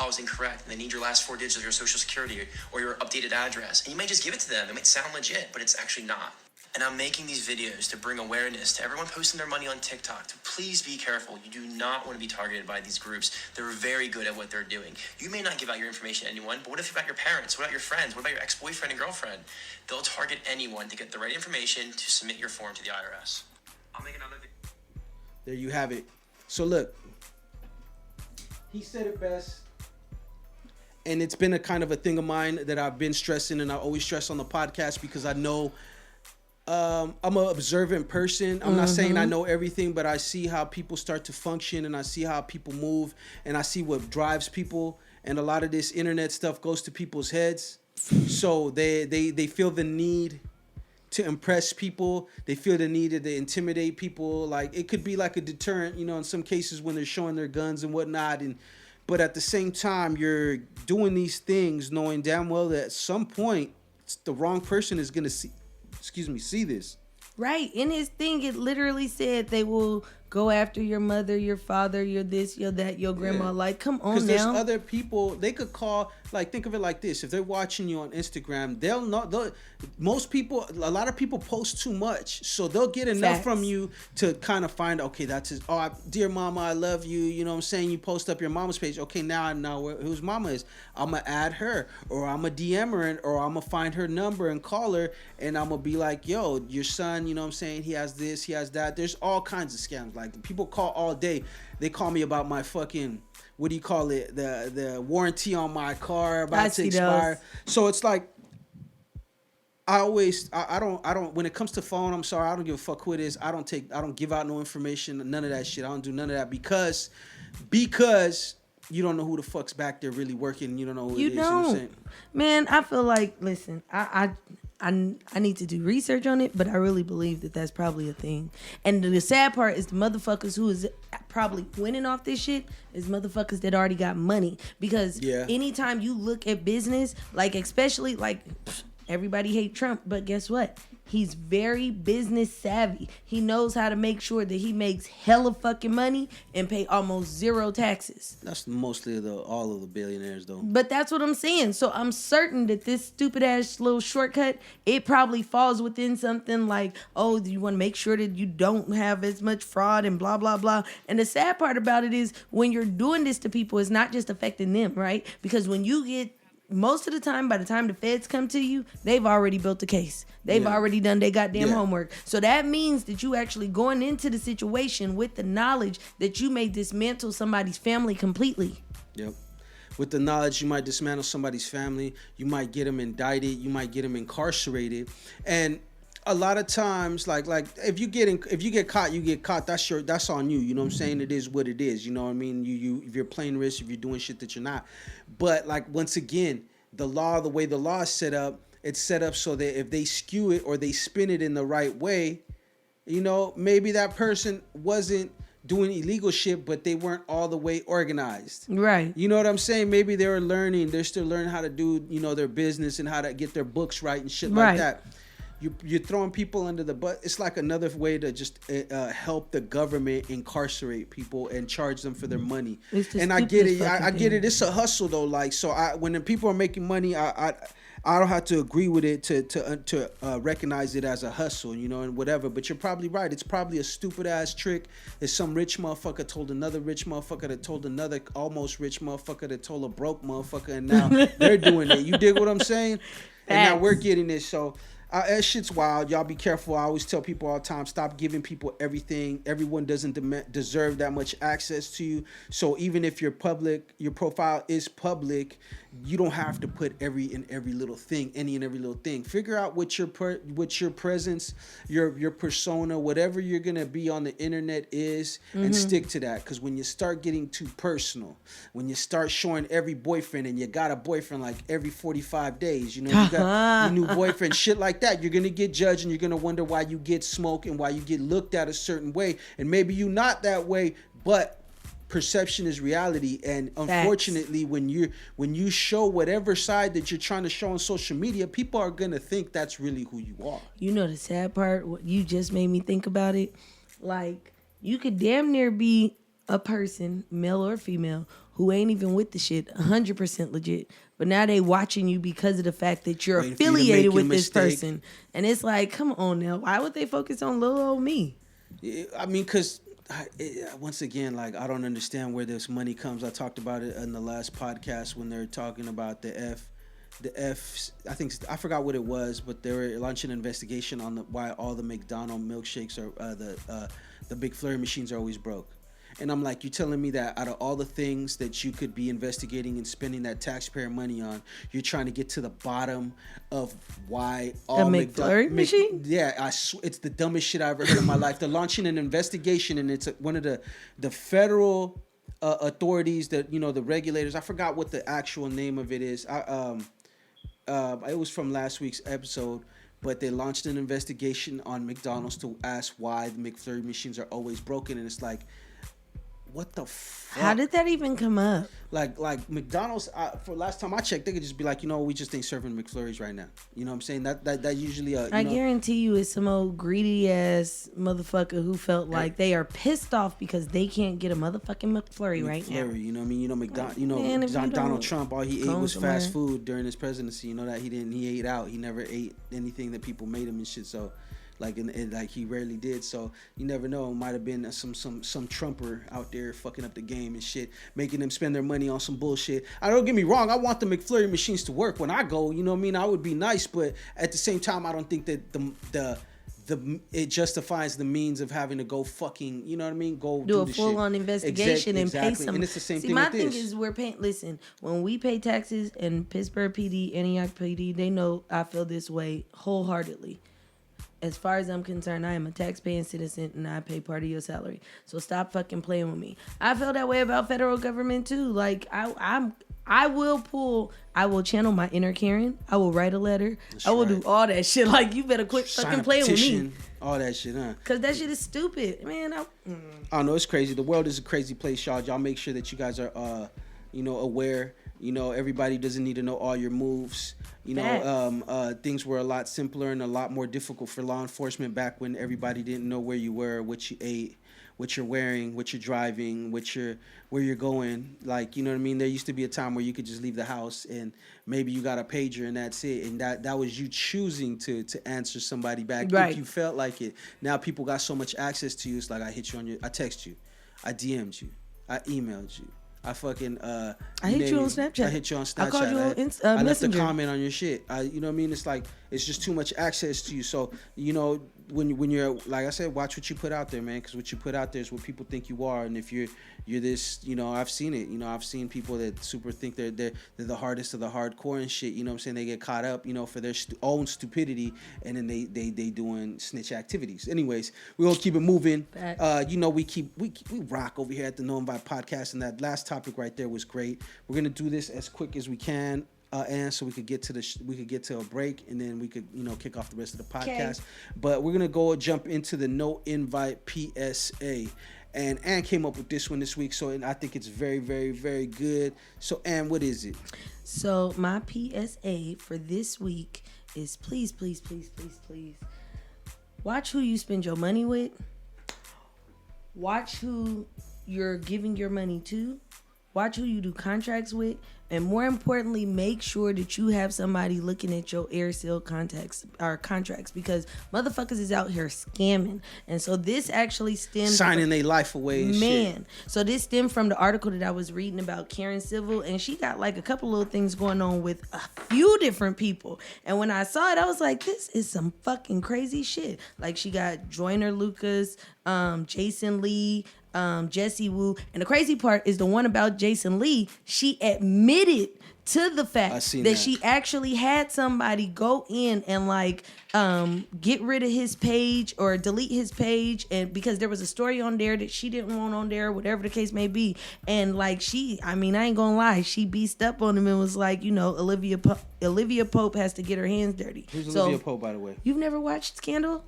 is incorrect and they need your last 4 digits of your social security or your updated address. And you might just give it to them. It might sound legit, but it's actually not. And I'm making these videos to bring awareness to everyone posting their money on TikTok to please be careful. You do not want to be targeted by these groups. They're very good at what they're doing. You may not give out your information to anyone, but what if about your parents? What about your friends? What about your ex-boyfriend and girlfriend? They'll target anyone to get the right information to submit your form to the IRS. I'll make another video. There you have it. So look, he said it best. And it's been a kind of a thing of mine that I've been stressing, and I always stress on the podcast because I know I'm an observant person. I'm not saying I know everything, but I see how people start to function, and I see how people move, and I see what drives people. And a lot of this internet stuff goes to people's heads, so they feel the need to impress people. They feel the need to intimidate people. Like it could be like a deterrent, in some cases when they're showing their guns and whatnot. But at the same time, you're doing these things knowing damn well that at some point the wrong person is gonna see this. Right. In his thing, it literally said they will go after your mother, your father, your this, your that, your grandma. Yeah. Like, come on now. Because there's other people, they could call, like, think of it like this. If they're watching you on Instagram, they'll not, most people, a lot of people post too much. So they'll get enough Facts. from you to kind of find, okay, that's his, dear mama, I love you. You know what I'm saying? You post up your mama's page. Okay, now I know whose mama is. I'm going to add her, or I'm going to DM her, or I'm going to find her number and call her, and I'm going to be like, yo, your son, you know what I'm saying? He has this, he has that. There's all kinds of scams. Like, people call all day. They call me about my fucking, what do you call it? The warranty on my car about to expire. So it's like, I don't, when it comes to phone, I'm sorry, I don't give a fuck who it is. I don't give out no information, none of that shit. I don't do none of that because you don't know who the fuck's back there really working. You don't know who it is. You know what I'm saying? Man, I feel like, listen, I need to do research on it, but I really believe that that's probably a thing. And the sad part is the motherfuckers who is probably winning off this shit is motherfuckers that already got money. Because anytime you look at business, like especially like everybody hate Trump, but guess what? He's very business savvy. He knows how to make sure that he makes hella fucking money and pay almost zero taxes. That's mostly all of the billionaires though. But that's what I'm saying. So I'm certain that this stupid ass little shortcut, it probably falls within something like, oh, you want to make sure that you don't have as much fraud and blah, blah, blah. And the sad part about it is when you're doing this to people, it's not just affecting them, right? Because when you get, most of the time, by the time the feds come to you, they've already built a case. They've already done their goddamn homework. So that means that you actually going into the situation with the knowledge that you may dismantle somebody's family completely. Yep. With the knowledge you might dismantle somebody's family, you might get them indicted, you might get them incarcerated. And a lot of times, like if you get caught, you get caught. That's on you. You know what I'm saying? It is what it is. You know what I mean? You if you're playing risk, if you're doing shit that you're not. But like once again, the way the law is set up, it's set up so that if they skew it or they spin it in the right way, maybe that person wasn't doing illegal shit, but they weren't all the way organized. Right. You know what I'm saying? Maybe they're still learning how to do, their business and how to get their books right and shit like that. You're throwing people under the bus. It's like another way to just help the government incarcerate people and charge them for their money. And I get it. I get it. It's a hustle though. Like when the people are making money, I don't have to agree with it to recognize it as a hustle, and whatever. But you're probably right. It's probably a stupid ass trick. It's some rich motherfucker told another rich motherfucker that told another almost rich motherfucker that told a broke motherfucker, and now they're doing it. You dig what I'm saying? And now we're getting it. So. That shit's wild. Y'all be careful. I always tell people all the time, stop giving people everything. Everyone doesn't deserve that much access to you. So even if you're public, your profile is public, you don't have to put any and every little thing. Figure out what your presence, your persona, whatever you're gonna be on the internet is, and stick to that. Because when you start getting too personal, when you start showing every boyfriend, and you got a boyfriend like every 45 days, you got your new boyfriend, shit like that, you're gonna get judged, and you're gonna wonder why you get smoked and why you get looked at a certain way, and maybe you're not that way, but perception is reality. And unfortunately, when you show whatever side that you're trying to show on social media, people are gonna think that's really who you are. You know the sad part, what you just made me think about it, like you could damn near be a person, male or female, who ain't even with the shit 100% legit, but now they watching you because of the fact that you're affiliated with this person. And it's like, come on now, why would they focus on little old me? I mean, because once again, like, I don't understand where this money comes. I talked about it in the last podcast when they were talking about I forgot what it was, but they were launching an investigation on why all the McDonald's milkshakes are the big flurry machines are always broke. And I'm like, you're telling me that out of all the things that you could be investigating and spending that taxpayer money on, you're trying to get to the bottom of why all McFlurry machine? Yeah, it's the dumbest shit I ever heard in my life. They're launching an investigation, and it's one of the federal authorities that, the regulators. I forgot what the actual name of it is. It was from last week's episode. but they launched an investigation on McDonald's to ask why the McFlurry machines are always broken, and it's like, what the fuck? How did that even come up? Like McDonald's, for last time I checked, they could just be like, we just ain't serving McFlurries right now. You know what I'm saying? That usually I guarantee you it's some old greedy ass motherfucker who felt like they are pissed off because they can't get a motherfucking McFlurry right now. You know what I mean? McDonald. Man, Donald Trump, all he ate was somewhere. fast food during his presidency. You know that he ate out. He never ate anything that people made him and shit. So. Like he rarely did, so you never know. It might have been some Trumper out there fucking up the game and shit, making them spend their money on some bullshit. Don't get me wrong, I want the McFlurry machines to work when I go. You know what I mean? I would be nice, but at the same time, I don't think that it justifies the means of having to go fucking. You know what I mean? Go do a the full on investigation and pay some. And it's the same See, thing my with thing this. is we're paying. Listen, when we pay taxes in Pittsburgh PD, Antioch PD, they know I feel this way wholeheartedly. As far as I'm concerned, I am a tax-paying citizen and I pay part of your salary. So stop fucking playing with me. I feel that way about federal government too. Like I will channel my inner Karen. I will write a letter. That's I will right. do all that shit. Like you better quit Sign fucking a playing with petition, me. all that shit, huh? Cause that shit is stupid, man. I don't know, it's crazy. The world is a crazy place, y'all. Y'all make sure that you guys are, aware. Everybody doesn't need to know all your moves. Things were a lot simpler and a lot more difficult for law enforcement back when everybody didn't know where you were, what you ate, what you're wearing, what you're driving, where you're going. Like, you know what I mean? There used to be a time where you could just leave the house and maybe you got a pager and that's it. And that was you choosing to answer somebody back if you felt like it. Now people got so much access to you. It's like I text you, I DM'd you, I emailed you. I fucking I hit you on Snapchat. I hit you on Snapchat. I called you on I left a Messenger. comment on your shit. You know what I mean? It's like it's just too much access to you. So when you're, like I said, watch what you put out there, man. Because what you put out there is what people think you are. And if you're this, I've seen it. I've seen people that super think they're the hardest of the hardcore and shit. You know what I'm saying? They get caught up, for their own stupidity, and then they doing snitch activities. Anyways, we gonna keep it moving. We rock over here at the Known by Podcast, and that last topic right there was great. We're gonna do this as quick as we can. And so we could get to a break, and then we could kick off the rest of the podcast. Okay. But we're gonna jump into the no invite PSA, and Ann came up with this one this week. So I think it's very, very, very good. So Ann, what is it? So my PSA for this week is please, please, please, please, please watch who you spend your money with. Watch who you're giving your money to. Watch who you do contracts with. And more importantly, make sure that you have somebody looking at your air seal contracts, because motherfuckers is out here scamming. And so this actually stems signing their life away and shit. So this stemmed from the article that I was reading about Karen Civil, and she got like a couple little things going on with a few different people. And when I saw it, I was like, this is some fucking crazy shit. Like she got Joyner Lucas, Jason Lee, Jesse Wu. And the crazy part is the one about Jason Lee, she admitted to the fact that she actually had somebody go in and get rid of his page or delete his page, and because there was a story on there that she didn't want on there, whatever the case may be. And I ain't gonna lie, she beast up on him and was like, Olivia Pope has to get her hands dirty. Who's Olivia Pope, by the way? You've never watched Scandal?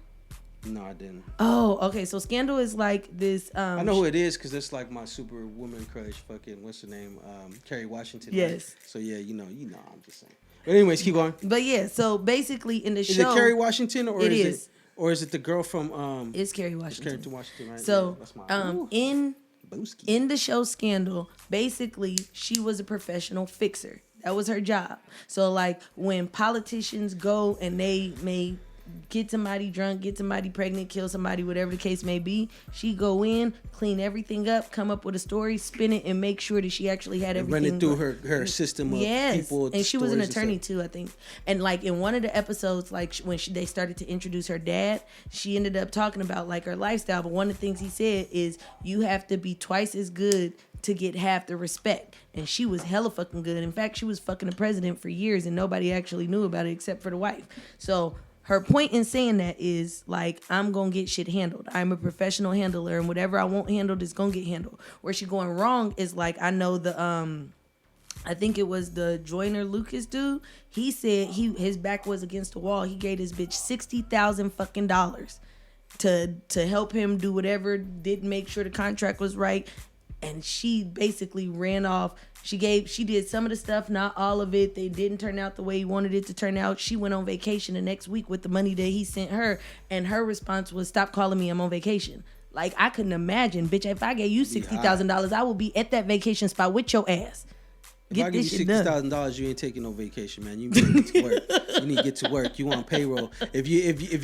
No, I didn't. Oh, okay. So Scandal is like this. I know who it is because it's like my super woman crush. Fucking what's her name? Kerry Washington. Yes. Right? So yeah, I'm just saying. But anyways, keep going. But yeah, so basically in the show, is it Kerry Washington or is it the girl from? It's Kerry Washington. It's Kerry Washington, right? So yeah, in the show Scandal, basically she was a professional fixer. That was her job. So when politicians go and they may get somebody drunk, get somebody pregnant, kill somebody, whatever the case may be, she go in, clean everything up, come up with a story, spin it, and make sure that she actually had everything. Run it through her system of people. And she was an attorney too, I think. And in one of the episodes, when they started to introduce her dad, she ended up talking about her lifestyle. But one of the things he said is you have to be twice as good to get half the respect. And she was hella fucking good. In fact, she was fucking the president for years and nobody actually knew about it except for the wife. So her point in saying that is I'm gonna get shit handled. I'm a professional handler, and whatever I want handled is gonna get handled. Where she going wrong is I know I think it was the Joyner Lucas dude. He said his back was against the wall. He gave his bitch $60,000 fucking dollars to help him do whatever, didn't make sure the contract was right. And she basically ran off. She did some of the stuff, not all of it. They didn't turn out the way he wanted it to turn out. She went on vacation the next week with the money that he sent her. And her response was, "Stop calling me, I'm on vacation." Like, I couldn't imagine, bitch, if I gave you $60,000, I would be at that vacation spot with your ass. If I give you $60,000, you ain't taking no vacation, man. You need to get to work. You need to get to work. You on payroll. If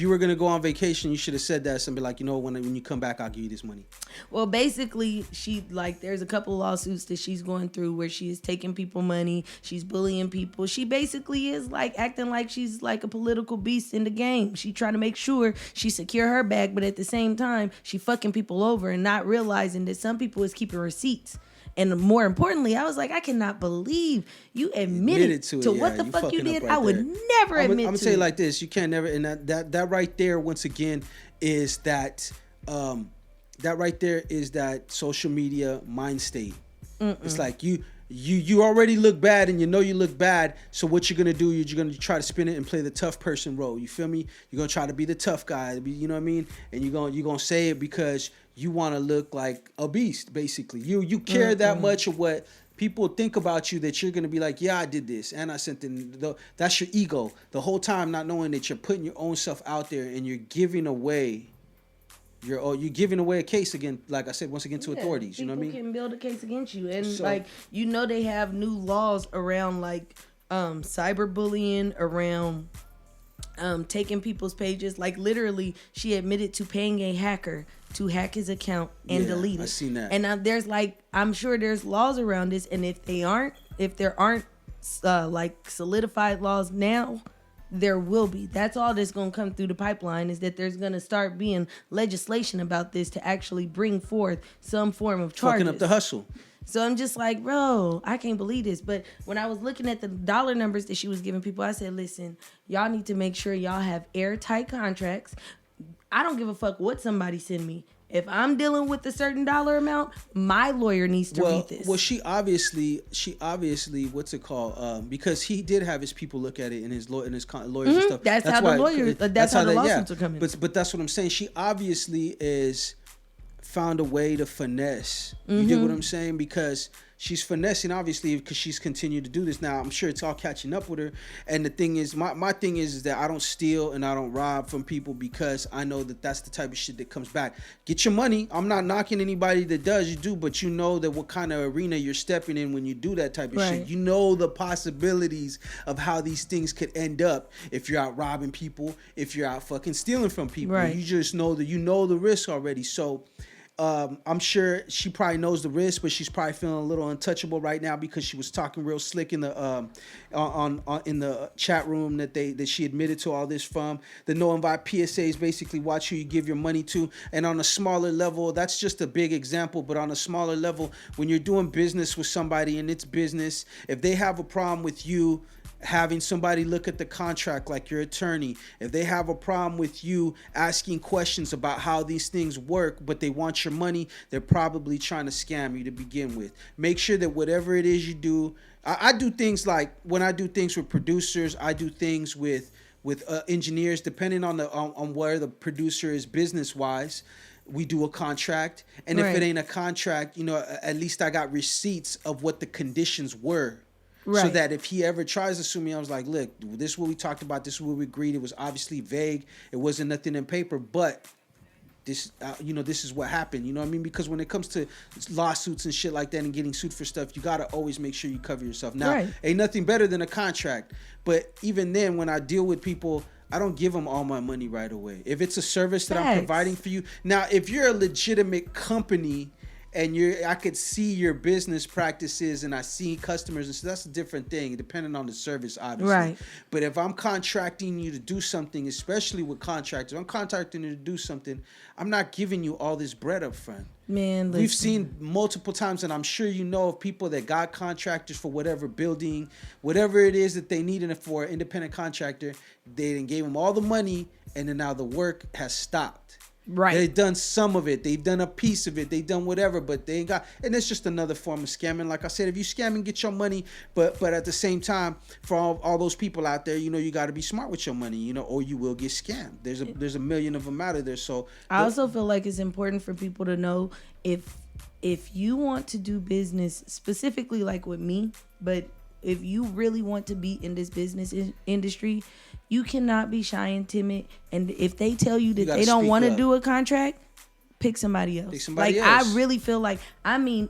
you were gonna go on vacation, you should have said that. Somebody like, when you come back, I'll give you this money. Well, basically, there's a couple of lawsuits that she's going through where she is taking people money. She's bullying people. She basically is like acting like she's like a political beast in the game. She trying to make sure she secure her bag, but at the same time, she fucking people over and not realizing that some people is keeping receipts. And more importantly, I was like, I cannot believe you admitted to what the fuck you did. I would never admit to it. I'm gonna say it like this: you can't never. And that right there, once again, is that right there is that social media mind state. It's like you already look bad, and you know you look bad. So what you're gonna do? You're gonna try to spin it and play the tough person role. You feel me? You're gonna try to be the tough guy. You know what I mean? And you're gonna say it because you want to look like a beast, basically. You care that much of what people think about you that you're going to be like, yeah, I did this and I sent it. That's your ego. The whole time not knowing that you're putting your own self out there and you're giving away you're giving away a case again, like I said, once again to authorities. You know what I mean? People can build a case against you. And they have new laws around cyberbullying, around taking people's pages. Like literally, she admitted to paying a hacker to hack his account and delete it. I seen that. And I'm sure there's laws around this, and if there aren't solidified laws now, there will be. That's all that's gonna come through the pipeline, is that there's gonna start being legislation about this to actually bring forth some form of charges. Fucking up the hustle. So I'm just like, bro, I can't believe this. But when I was looking at the dollar numbers that she was giving people, I said, listen, y'all need to make sure y'all have airtight contracts. I don't give a fuck what somebody send me. If I'm dealing with a certain dollar amount, my lawyer needs to read this. Well, she obviously, what's it called? Because he did have his people look at it and his lawyers and stuff. That's how the lawsuits are coming. But that's what I'm saying. She obviously is found a way to finesse. You get what I'm saying? Because she's finessing, obviously, because she's continued to do this. Now, I'm sure it's all catching up with her. And the thing is, my thing is that I don't steal and I don't rob from people because I know that that's the type of shit that comes back. Get your money. I'm not knocking anybody that does. You do, but you know that what kind of arena you're stepping in when you do that type of shit. You know the possibilities of how these things could end up if you're out robbing people, if you're out fucking stealing from people. You just know that you know the risk already. So I'm sure she probably knows the risk, but she's probably feeling a little untouchable right now because she was talking real slick in the in the chat room that she admitted to all this from. The no invite PSAs basically watch who you give your money to, and on a smaller level, that's just a big example. But on a smaller level, when you're doing business with somebody and it's business, if they have a problem with you having somebody look at the contract like your attorney, if they have a problem with you asking questions about how these things work, but they want your money, they're probably trying to scam you to begin with. Make sure that whatever it is you do, I do things like when I do things with producers, I do things with engineers, depending on where the producer is business wise. We do a contract, and if it ain't a contract, at least I got receipts of what the conditions were. So that if he ever tries to sue me, I was like, look, this is what we talked about. This is what we agreed. It was obviously vague. It wasn't nothing in paper, but this, this is what happened. You know what I mean? Because when it comes to lawsuits and shit like that and getting sued for stuff, you got to always make sure you cover yourself. Now, ain't nothing better than a contract. But even then, when I deal with people, I don't give them all my money right away. If it's a service that I'm providing for you. Now, if you're a legitimate company and I could see your business practices and I see customers, and so that's a different thing, depending on the service, obviously. But if I'm contracting you to do something, especially with contractors, I'm contracting you to do something, I'm not giving you all this bread up front. Man, listen. We've seen multiple times, and I'm sure you know of people that got contractors for whatever building, whatever it is that they needed it for, independent contractor, they then gave them all the money, and then now the work has stopped. Right. They've done some of it. They've done a piece of it. They've done whatever, but they ain't got. And it's just another form of scamming. Like I said, if you scamming, get your money. But at the same time, for all those people out there, you got to be smart with your money, or you will get scammed. There's a million of them out of there. So I also feel like it's important for people to know if you want to do business, specifically like with me, but if you really want to be in this business industry, you cannot be shy and timid. And if they tell you that they don't want to do a contract, pick somebody else. I really feel like,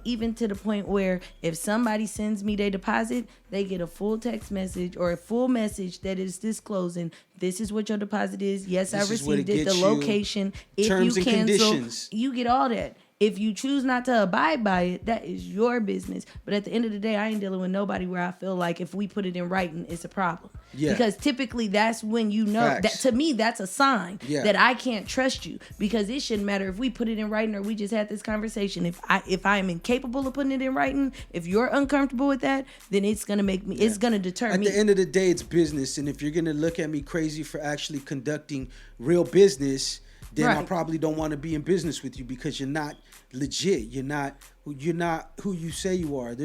even to the point where if somebody sends me their deposit, they get a full text message or a full message that is disclosing, this is what your deposit is. Yes, I received it. The location. If you cancel, you get all that. If you choose not to abide by it, that is your business. But at the end of the day, I ain't dealing with nobody where I feel like if we put it in writing, it's a problem. Yeah. Because typically that's when that to me, that's a sign that I can't trust you, because it shouldn't matter if we put it in writing or we just had this conversation. If I am incapable of putting it in writing, if you're uncomfortable with that, then it's going to make me, it's going to deter me. At the end of the day, it's business. And if you're going to look at me crazy for actually conducting real business, then I probably don't want to be in business with you, because you're not legit. You're not who you say you are.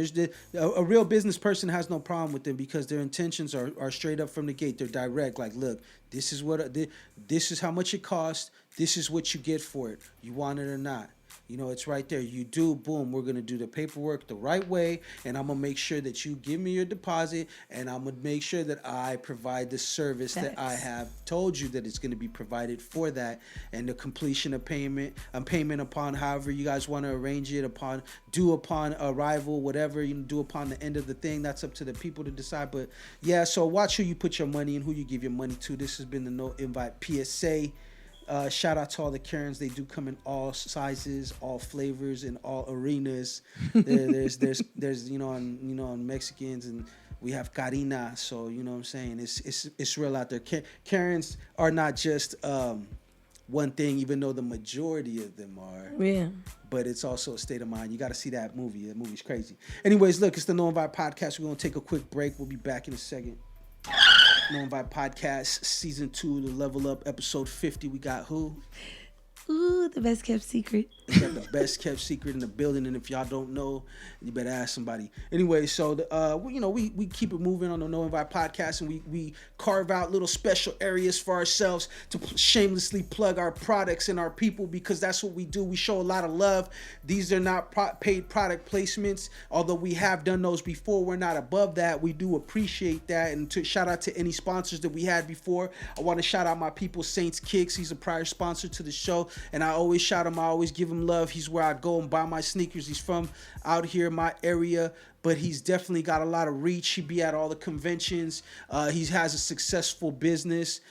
A real business person has no problem with them, because their intentions are straight up from the gate. They're direct. Like, look, this is how much it costs. This is what you get for it. You want it or not. It's right there. You do, boom, we're going to do the paperwork the right way, and I'm going to make sure that you give me your deposit, and I'm going to make sure that I provide the service that I have told you that it's going to be provided for that, and the completion of payment upon however you guys want to arrange it, upon arrival, whatever you do upon the end of the thing. That's up to the people to decide. But yeah, so watch who you put your money in, who you give your money to. This has been the No Invite PSA. Shout out to all the Karens. They do come in all sizes, all flavors, and all arenas. There's on Mexicans, and we have Karina. So you know what I'm saying. It's real out there. Karens are not just one thing, even though the majority of them are. Yeah. But it's also a state of mind. You got to see that movie. That movie's crazy. Anyways, look, it's the No Invite Podcast. We're gonna take a quick break. We'll be back in a second. No Invite Podcast, Season 2, the Level Up, Episode 50. We got who? Ooh, the best kept secret. We got the best kept secret in the building, and if y'all don't know, you better ask somebody. Anyway, so we keep it moving on the No Invite Podcast, and we carve out little special areas for ourselves to shamelessly plug our products and our people, because that's what we do. We show a lot of love. These are not paid product placements, although we have done those before. We're not above that. We do appreciate that, and to shout out to any sponsors that we had before. I want to shout out my people, Saints Kicks. He's a prior sponsor to the show, and I always shout him. I always give him love. He's where I go and buy my sneakers. He's from out here in my area, but he's definitely got a lot of reach. He be at all the conventions. He has a successful business.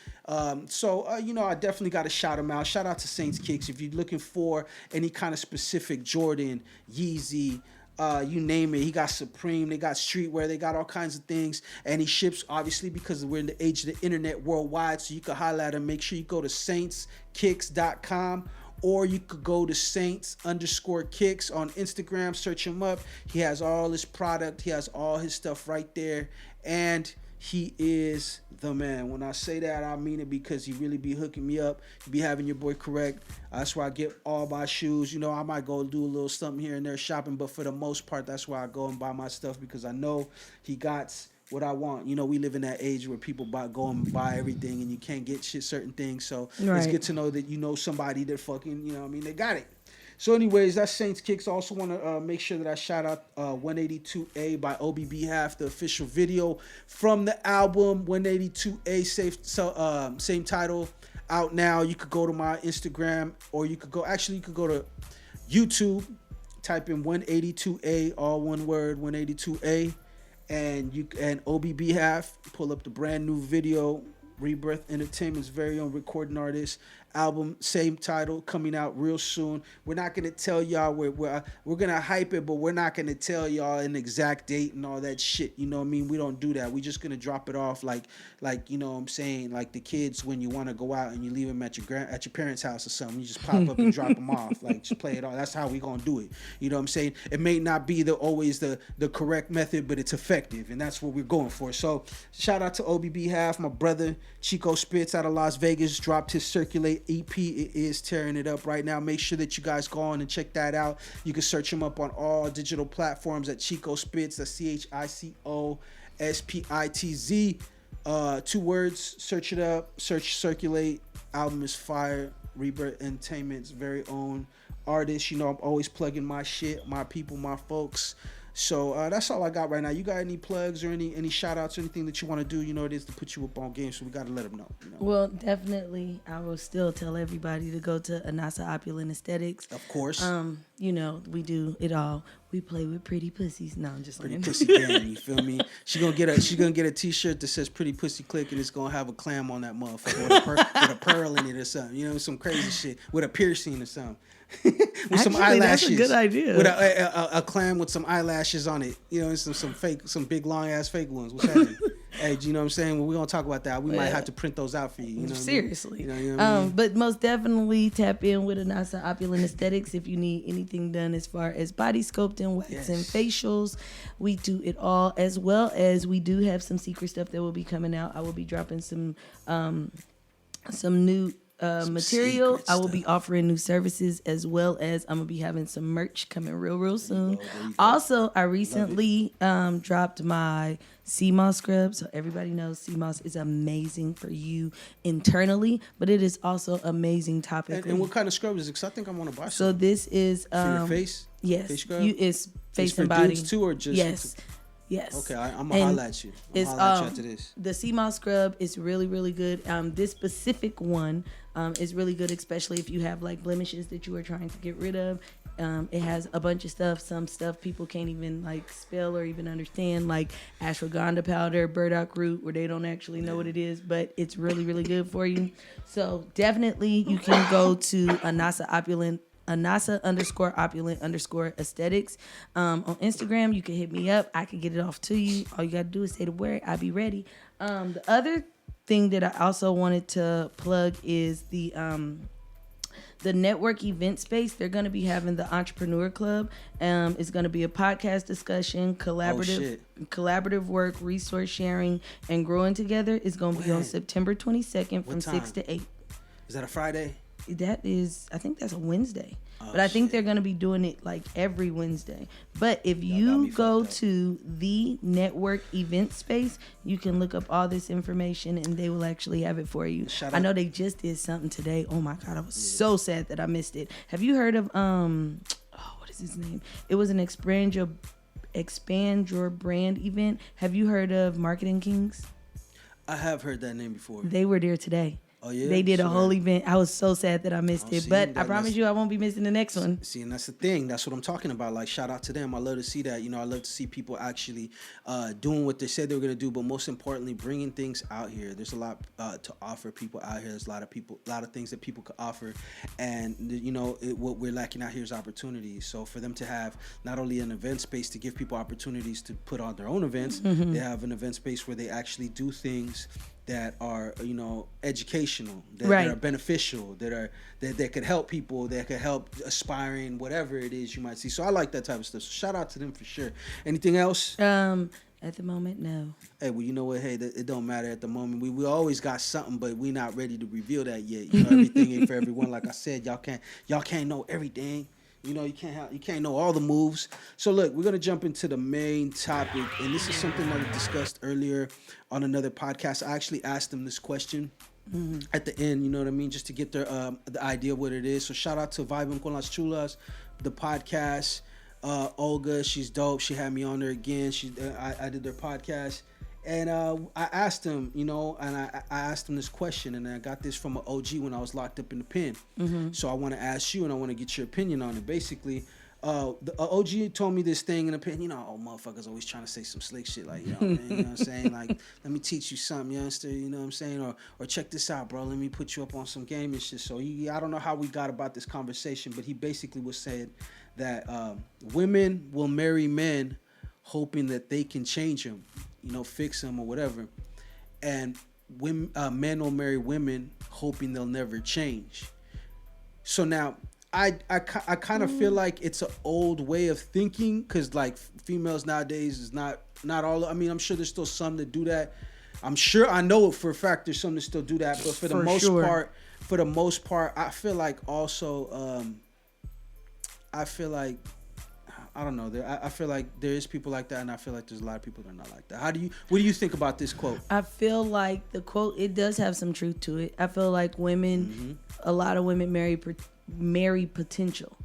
So I definitely got to shout him out. Shout out to Saints Kicks. If you're looking for any kind of specific Jordan, Yeezy, you name it. He got Supreme, they got streetwear, they got all kinds of things, and he ships, obviously, because we're in the age of the internet, worldwide. So you can holler at him. Make sure you go to saintskicks.com, or you could go to saints_kicks on Instagram. Search him up. He has all his product. He has all his stuff right there, and he is the man. When I say that, I mean it, because he really be hooking me up. He be having your boy correct. That's where I get all my shoes. I might go do a little something here and there shopping, but for the most part, that's where I go and buy my stuff, because I know he got what I want. We live in that age where people go and buy everything, and you can't get certain things. So It's good to know that somebody that fucking, they got it. So anyways, that's Saints Kicks. I also want to make sure that I shout out 182A by OBB Half, the official video from the album 182A, same title, out now. You could go to my Instagram, or you could go to YouTube, type in 182A, all one word, 182A, and OBB Half, pull up the brand new video. RiBirth Entertainment's very own recording artist. Album, same title, coming out real soon. We're not going to tell y'all we're going to hype it, but we're not going to tell y'all an exact date and all that shit. You know what I mean? We don't do that. We just going to drop it off like you know what I'm saying, like the kids when you want to go out and you leave them at your parents' house or something. You just pop up and drop them off. Like, just play it off. That's how we going to do it. You know what I'm saying? It may not be always the correct method, but it's effective, and that's what we're going for. So shout out to OBB Half, my brother Chico Spitz out of Las Vegas, dropped his Circulate EP. It is tearing it up right now. Make sure that you guys go on and check that out. You can search him up on all digital platforms at Chico Spitz. That's ChicoSpitz. 2 words. Search it up. Search Circulate. Album is fire. RiBirth Entertainment's very own artist. You know, I'm always plugging my shit, my people, my folks. So that's all I got right now. You got any plugs or any shout outs or anything that you want to do? You know, it is to put you up on game, so we got to let them know, you know. Well, definitely, I will still tell everybody to go to Anasa Opulent Aesthetics. Of course. You know, we do it all. We play with pretty pussies. No, I'm just Pretty like Pussy Gang, you feel me? She's gonna get a t-shirt that says Pretty Pussy Click, and it's gonna have a clam on that motherfucker with a pearl in it or something. You know, some crazy shit with a piercing or something. With actually, some eyelashes. That's a good idea. With a clam with some eyelashes on it. You know, some big long ass fake ones. What's happening? Hey, do you know what I'm saying? Well, we're gonna talk about that. We might have to print those out for you. You know seriously. What I mean? You know what I mean? But most definitely tap in with Anasa Opulent Aesthetics if you need anything done as far as body sculpting, waxing, facials. We do it all, as well as we do have some secret stuff that will be coming out. I will be dropping some new material. I will be offering new services, as well as I'm gonna be having some merch coming real soon. Also, I recently dropped my sea moss scrub, so everybody knows sea moss is amazing for you internally, but it is also amazing topically. And what kind of scrub is it? Because I think I want to buy some. So this is for your face. Yes, face scrub? it's face it's and for body dudes too, or just Yes. Okay, I'm gonna holler at you. I'm gonna holler at you after this. The sea moss scrub is really good. This specific one is really good, especially if you have like blemishes that you are trying to get rid of. It has a bunch of stuff. Some stuff people can't even like spell or even understand, like ashwagandha powder, burdock root, where they don't actually know what it is, but it's really good for you. So definitely you can go to Anasa_opulent_ aesthetics. On Instagram, you can hit me up. I can get it off to you. All you got to do is say the word. I'll be ready. The other thing that I also wanted to plug is the network event space. They're going to be having the Entrepreneur Club. It's going to be a podcast discussion, collaborative work, resource sharing, and growing together. It's going to be on September 22nd from 6 to 8. Is that a Friday? That is, I think that's a Wednesday. But I think they're going to be doing it like every Wednesday. But if you go to the network event space, you can look up all this information and they will actually have it for you. I know they just did something today. Oh my God, I was so sad that I missed it. Have you heard of, what is his name? It was an expand your brand event. Have you heard of Marketing Kings? I have heard that name before. They were there today. Oh, yeah? They did a whole event. I was so sad that I missed it. But I promise you I won't be missing the next one. See, and that's the thing. That's what I'm talking about. Like, shout out to them. I love to see that. You know, I love to see people actually doing what they said they were going to do, but most importantly, bringing things out here. There's a lot to offer people out here. There's a lot of things that people could offer. And, you know, what we're lacking out here is opportunities. So for them to have not only an event space to give people opportunities to put on their own events, they have an event space where they actually do things that are, you know, educational, that are beneficial, that could help people, that could help aspiring, whatever it is you might see. So I like that type of stuff. So shout out to them for sure. Anything else? At the moment, no. Hey, well, you know what? Hey, it don't matter at the moment. We always got something, but we not ready to reveal that yet. You know, everything ain't for everyone. Like I said, y'all can't know everything. You know, you can't know all the moves. So look, we're gonna jump into the main topic, and this is something that we discussed earlier on another podcast. I actually asked them this question at the end. You know what I mean, just to get their the idea of what it is. So shout out to Vibing con las Chulas, the podcast. Olga, she's dope. She had me on there again. I did their podcast. And I asked him, you know, and I asked him this question, and I got this from an OG when I was locked up in the pen. So I want to ask you, and I want to get your opinion on it. Basically, the OG told me this thing in the pen. You know, motherfuckers always trying to say some slick shit, like, you know what I'm saying? Like, let me teach you something, youngster, you know what I'm saying? Or check this out, bro. Let me put you up on some game and shit. So I don't know how we got about this conversation, but he basically was saying that women will marry men hoping that they can change them, you know, fix them or whatever, and men will marry women hoping they'll never change. So now I kind of feel like it's an old way of thinking, because like females nowadays is not all. I mean, I'm sure there's still some that do that. I know for a fact there's some that still do that, but for the most part, for the most part, I feel like also, I feel like, I don't know. I feel like there is people like that, and I feel like there's a lot of people that are not like that. What do you think about this quote? I feel like the quote, it does have some truth to it. I feel like women, a lot of women marry potential.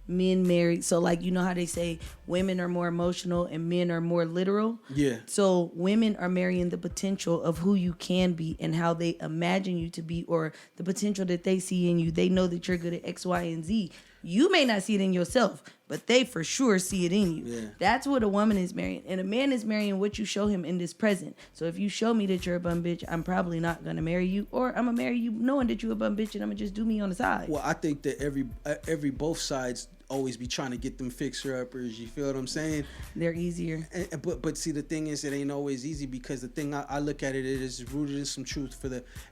Men marry, so like, you know how they say women are more emotional and men are more literal? Yeah. So women are marrying the potential of who you can be and how they imagine you to be, or the potential that they see in you. They know that you're good at X, Y, and Z. You may not see it in yourself, but they for sure see it in you. Yeah. That's what a woman is marrying. And a man is marrying what you show him in this present. So if you show me that you're a bum bitch, I'm probably not going to marry you. Or I'm going to marry you knowing that you're a bum bitch and I'm going to just do me on the side. Well, I think that every both sides always be trying to get them fixer-uppers. You feel what I'm saying? They're easier. But see, the thing is, it ain't always easy, because the thing I look at it is rooted in some truth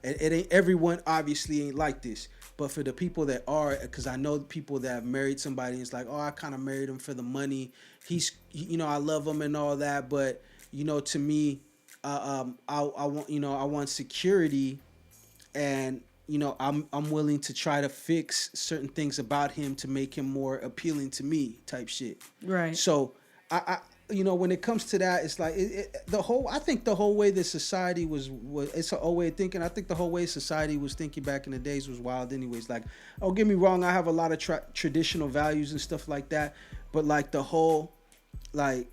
it ain't everyone obviously ain't like this. But for the people that are, because I know the people that have married somebody, and it's like, oh, I kind of married him for the money. I love him and all that. But, to me, I want security, and, I'm willing to try to fix certain things about him to make him more appealing to me, type shit. Right. So I when it comes to that, it's like I think the whole way that society was it's an old way of thinking. I think the whole way society was thinking back in the days was wild anyways. Like, don't get me wrong, I have a lot of traditional values and stuff like that, but like the whole, like,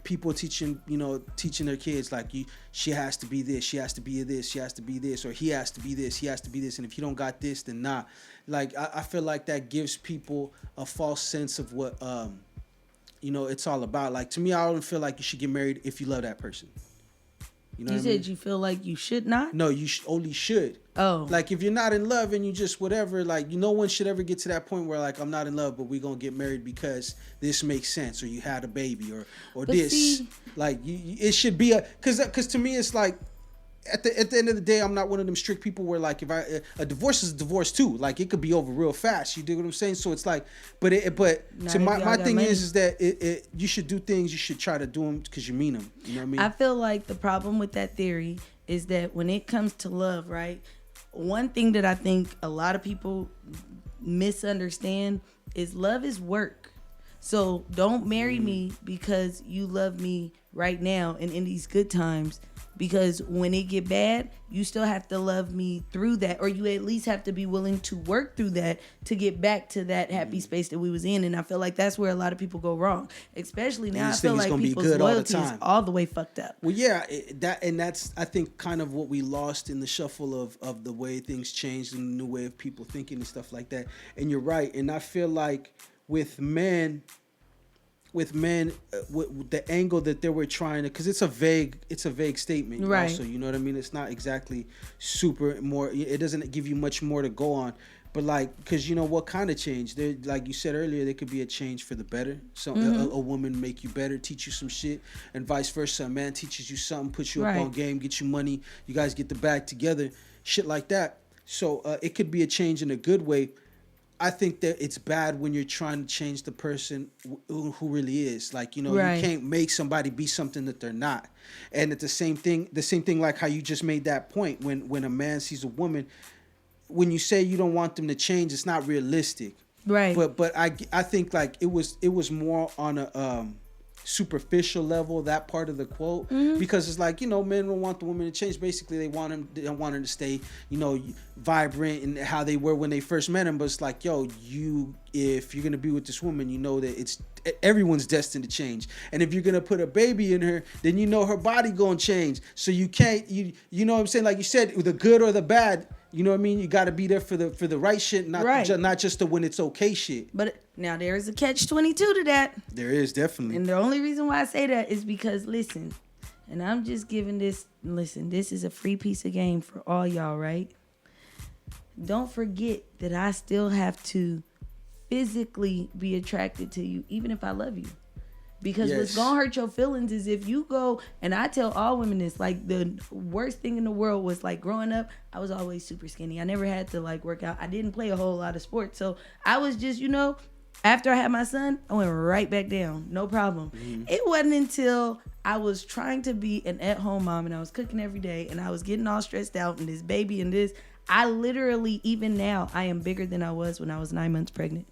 people teaching their kids, like, she has to be this, she has to be this, she has to be this, or he has to be this, he has to be this, and if you don't got this, then not. Like, I feel like that gives people a false sense of what it's all about. Like, to me, I don't feel like you should get married if you love that person. You know You what said I mean? you feel like you should not? No, you only should. Oh. Like, if you're not in love and you just whatever, like, no one should ever get to that point where, like, I'm not in love, but we're going to get married because this makes sense, or you had a baby, or But this. see, like, it should be because to me, it's like, at the end of the day, I'm not one of them strict people where, like, if a divorce is a divorce too. Like, it could be over real fast. You dig what I'm saying? So it's like, but to my thing is that you should do things. You should try to do them because you mean them. You know what I mean? I feel like the problem with that theory is that when it comes to love, right? One thing that I think a lot of people misunderstand is love is work. So don't marry me because you love me right now and in these good times. Because when it get bad, you still have to love me through that, or you at least have to be willing to work through that to get back to that happy space that we was in. And I feel like that's where a lot of people go wrong, especially now. I feel like people's loyalty is all the way fucked up. Well, yeah, that's I think kind of what we lost in the shuffle of the way things changed and the new way of people thinking and stuff like that. And you're right, and I feel like with men, with the angle that they were trying to, because it's a vague statement, right? Also, you know what I mean? It's not exactly super more. It doesn't give you much more to go on, but like, because what kind of change? There, like you said earlier, there could be a change for the better. So a woman make you better, teach you some shit, and vice versa. A man teaches you something, puts you up on game, get you money. You guys get the bag together, shit like that. So it could be a change in a good way. I think that it's bad when you're trying to change the person who really is. Like, you can't make somebody be something that they're not. And it's the same thing like how you just made that point. When a man sees a woman, when you say you don't want them to change, it's not realistic. Right. But I think like it was more on a superficial level, that part of the quote, because it's like, men don't want the woman to change. Basically, they want her to stay, vibrant and how they were when they first met him. But it's like, if you're gonna be with this woman, that everyone's destined to change. And if you're gonna put a baby in her, then her body gonna change. So you can't, you know what I'm saying? Like you said, the good or the bad. You know what I mean? You got to be there for the right shit, not just the when it's okay shit. But now there is a catch-22 to that. There is, definitely. And the only reason why I say that is because, listen, and I'm just giving this is a free piece of game for all y'all, right? Don't forget that I still have to physically be attracted to you, even if I love you. Because what's gonna hurt your feelings is if you go, and I tell all women this, like the worst thing in the world was like growing up, I was always super skinny. I never had to like work out. I didn't play a whole lot of sports. So I was just, after I had my son, I went right back down. No problem. Mm-hmm. It wasn't until I was trying to be an at-home mom and I was cooking every day and I was getting all stressed out and this baby and this, I literally, even now, I am bigger than I was when I was 9 months pregnant.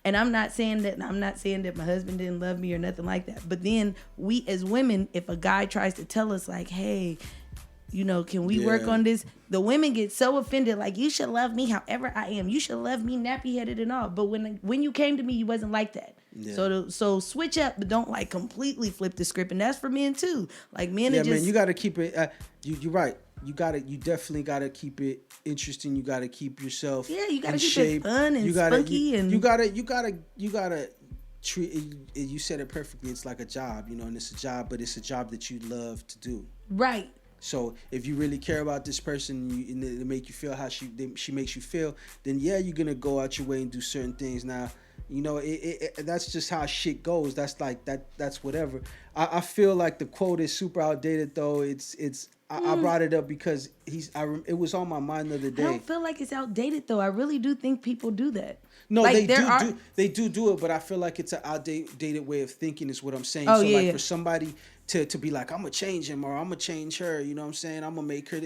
And I'm not saying that my husband didn't love me or nothing like that. But then we as women, if a guy tries to tell us like, hey, you know, can we work on this? The women get so offended, like, you should love me however I am. You should love me nappy headed and all. But when you came to me, you wasn't like that. Yeah. So switch up, but don't like completely flip the script. And that's for men too. Like men are just, man, you got to keep it. You're right. You definitely gotta keep it interesting. You gotta keep yourself. Yeah, you gotta keep shape. it fun and spunky and. You gotta treat it. You said it perfectly. It's like a job, you know, and it's a job, but it's a job that you love to do. Right. So if you really care about this person and it make you feel how she makes you feel, then yeah, you're gonna go out your way and do certain things. Now, you know, that's just how shit goes. That's like that. That's whatever. I feel like the quote is super outdated though. I brought it up because it was on my mind the other day. I don't feel like it's outdated though. I really do think people do that. No, like, they do it, but I feel like it's an outdated way of thinking is what I'm saying. For somebody to be like, I'm gonna change him or I'm gonna change her, you know what I'm saying? I'm gonna make her,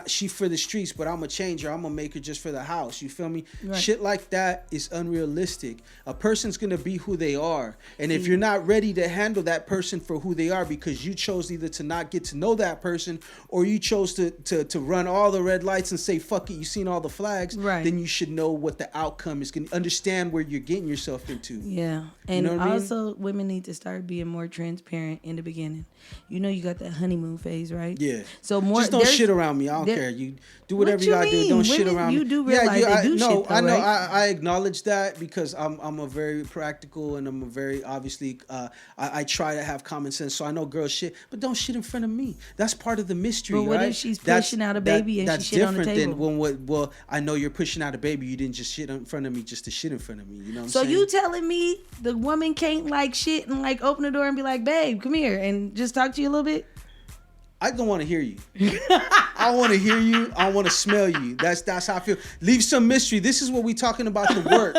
she for the streets, but I'm gonna change her. I'm gonna make her just for the house. You feel me? Right. Shit like that is unrealistic. A person's gonna be who they are, and if you're not ready to handle that person for who they are because you chose either to not get to know that person or you chose to run all the red lights and say fuck it, you seen all the flags, right? Then you should know what the outcome is. Gonna understand where you're getting yourself into. Yeah, and you know also women need to start being more transparent in the beginning. You know, you got that honeymoon phase, right? Yeah. So just don't shit around me. I don't care. You do whatever you gotta do. Don't shit around me. You do realize they do shit, though, I know. right? I acknowledge that because I'm a very practical and I'm a very obviously I try to have common sense. So I know girls shit, but don't shit in front of me. That's part of the mystery. But what if she's pushing out a baby and she shit on the table? That's different than well, I know you're pushing out a baby. You didn't just shit in front of me just to shit in front of me. You know what I'm saying? So you telling me the woman can't like shit and like open the door and be like, babe, come here and just talk to you a little bit? I don't want to hear you. I want to hear you. I want to smell you. That's how I feel. Leave some mystery. This is what we talking about to work.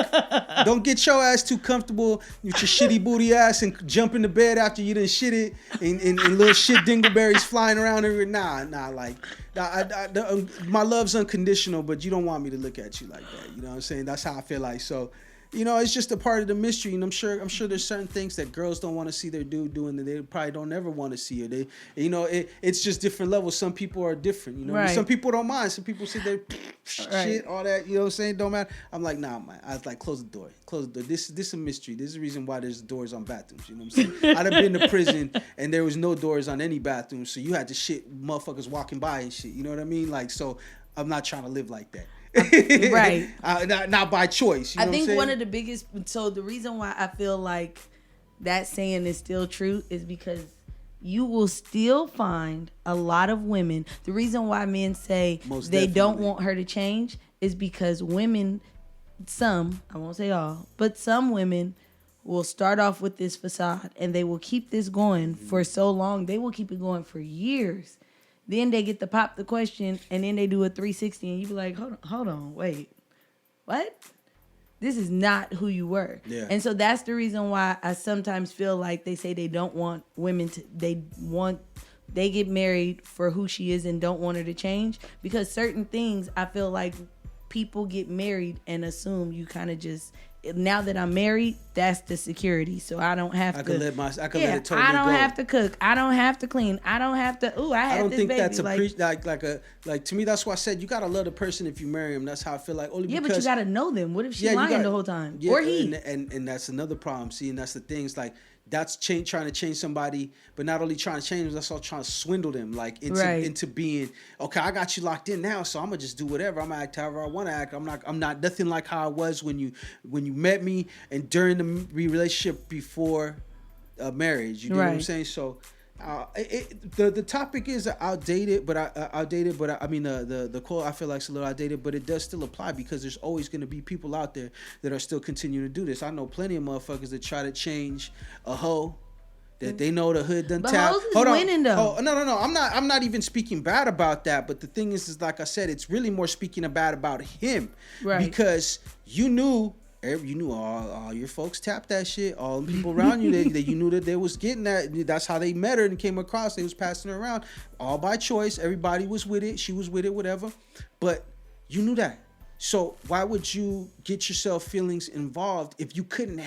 Don't get your ass too comfortable with your shitty booty ass and jump into bed after you done shit it and little shit dingleberries flying around everywhere. Nah. Like, my love's unconditional, but you don't want me to look at you like that. You know what I'm saying? That's how I feel like. So, you know, it's just a part of the mystery, and I'm sure there's certain things that girls don't want to see their dude doing that they probably don't ever want to see. Or it's just different levels. Some people are different, you know. Right. Some people don't mind. Some people sit there, shit, all that, you know what I'm saying? Don't matter. I'm like, nah, man. I was like, close the door. This is a mystery. This is the reason why there's doors on bathrooms. You know what I'm saying? I'd have been to prison and there was no doors on any bathroom, so you had to shit motherfuckers walking by and shit. You know what I mean? Like, so I'm not trying to live like that. Right. Not by choice. You know I think what I'm one of the biggest, so the reason why I feel like that saying is still true is because you will still find a lot of women. The reason why men say they don't want her to change is because women, some, I won't say all, but some women will start off with this facade and they will keep this going for so long. They will keep it going for years. Then they get to pop the question, and then they do a 360, and you be like, hold on, wait, what? This is not who you were. Yeah. And so that's the reason why I sometimes feel like they say they don't want women to, they get married for who she is and don't want her to change. Because certain things, I feel like people get married and assume you kind of just, now that I'm married, that's the security. So I don't have to. I can let it totally go. I don't have to cook. I don't have to clean. I don't have to. Ooh, I don't think that's like to me. That's why I said you gotta love the person if you marry him. That's how I feel like. Only yeah, because, but you gotta know them. What if she's lying the whole time, or he? And that's another problem. See, and that's the things like. That's trying to change somebody, but not only trying to change them, that's all trying to swindle them, like into being okay. I got you locked in now, so I'm gonna just do whatever. I'm gonna act however I want to act. I'm not nothing like how I was when you met me and during the relationship before marriage. You know what I'm saying? So. The topic is outdated, but I mean the quote I feel like it's a little outdated, but it does still apply because there's always going to be people out there that are still continuing to do this. I know plenty of motherfuckers that try to change a hoe that they know the hood done tap. Hold on, winning though. Oh, no. I'm not even speaking bad about that, but the thing is like I said, it's really more speaking bad about him, right? Because you knew all your folks tapped that shit. All the people around you, you knew that they was getting that. That's how they met her and came across. They was passing her around all by choice. Everybody was with it. She was with it, whatever. But You knew that. So why would you get yourself feelings involved if you couldn't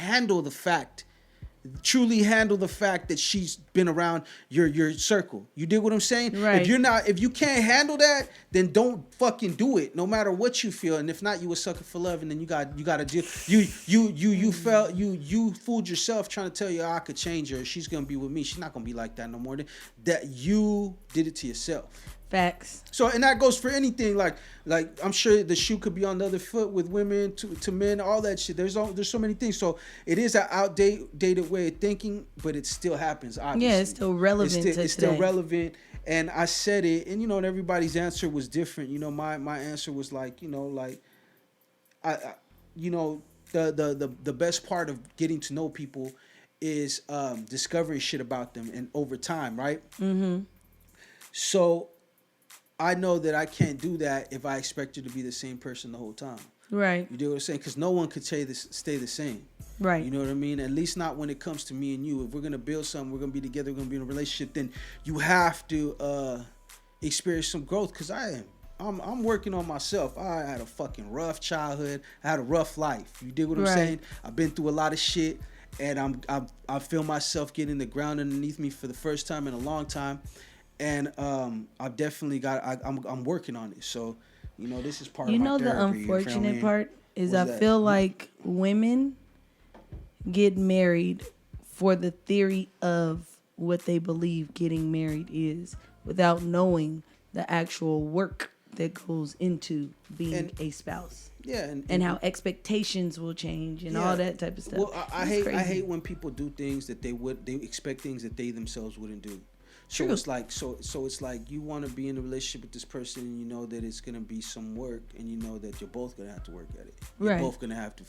truly handle the fact that she's been around your circle? You dig what I'm saying? Right. If you can't handle that, then don't fucking do it, no matter what you feel. And if not, you a sucker for love, and then you got to deal. You fooled yourself trying to tell you, I could change her, she's gonna be with me. She's not gonna be like that no more. That you did it to yourself. Facts. So, and that goes for anything. Like I'm sure the shoe could be on the other foot with women to men, all that shit. There's so many things. So it is an outdated way of thinking, but it still happens. Obviously, Yeah, it's still relevant. It's still relevant. And I said it, and and everybody's answer was different. My answer was like, the best part of getting to know people is discovering shit about them and over time, right? Mm-hmm. So I know that I can't do that if I expect you to be the same person the whole time. Right. You do what I'm saying? Because no one could stay the same. Right. You know what I mean? At least not when it comes to me and you. If we're going to build something, we're going to be together, we're going to be in a relationship, then you have to experience some growth, because I'm working on myself. I had a fucking rough childhood. I had a rough life. You dig what I'm saying? I've been through a lot of shit, and I feel myself getting the ground underneath me for the first time in a long time. And I've definitely I'm working on it. So, this is part of my therapy. The unfortunate part is What's I that? feel like women get married for the theory of what they believe getting married is, without knowing the actual work that goes into being a spouse. Yeah, and how expectations will change and all that type of stuff. Well, I hate when people do things that they expect things that they themselves wouldn't do. So True. it's like it's like you want to be in a relationship with this person, and you know that it's gonna be some work, and you know that you're both gonna have to work at it. You're both gonna have to,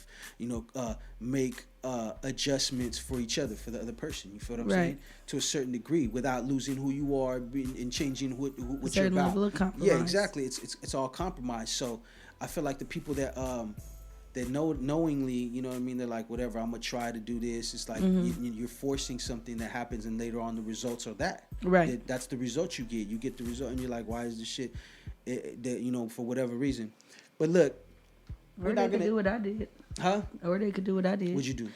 make adjustments for each other, for the other person. You feel what I'm saying? To a certain degree, without losing who you are and changing what you're about. Level of compromise. Yeah, exactly. It's all compromise. So I feel like the people that knowingly, you know what I mean, they're like, whatever, I'm gonna try to do this. It's like you're forcing something that happens, and later on the results are that. Right. That's the result you get. You get the result, and you're like, why is this shit? For whatever reason. But look, or they could do what I did. Huh? Or they could do what I did. What'd you do?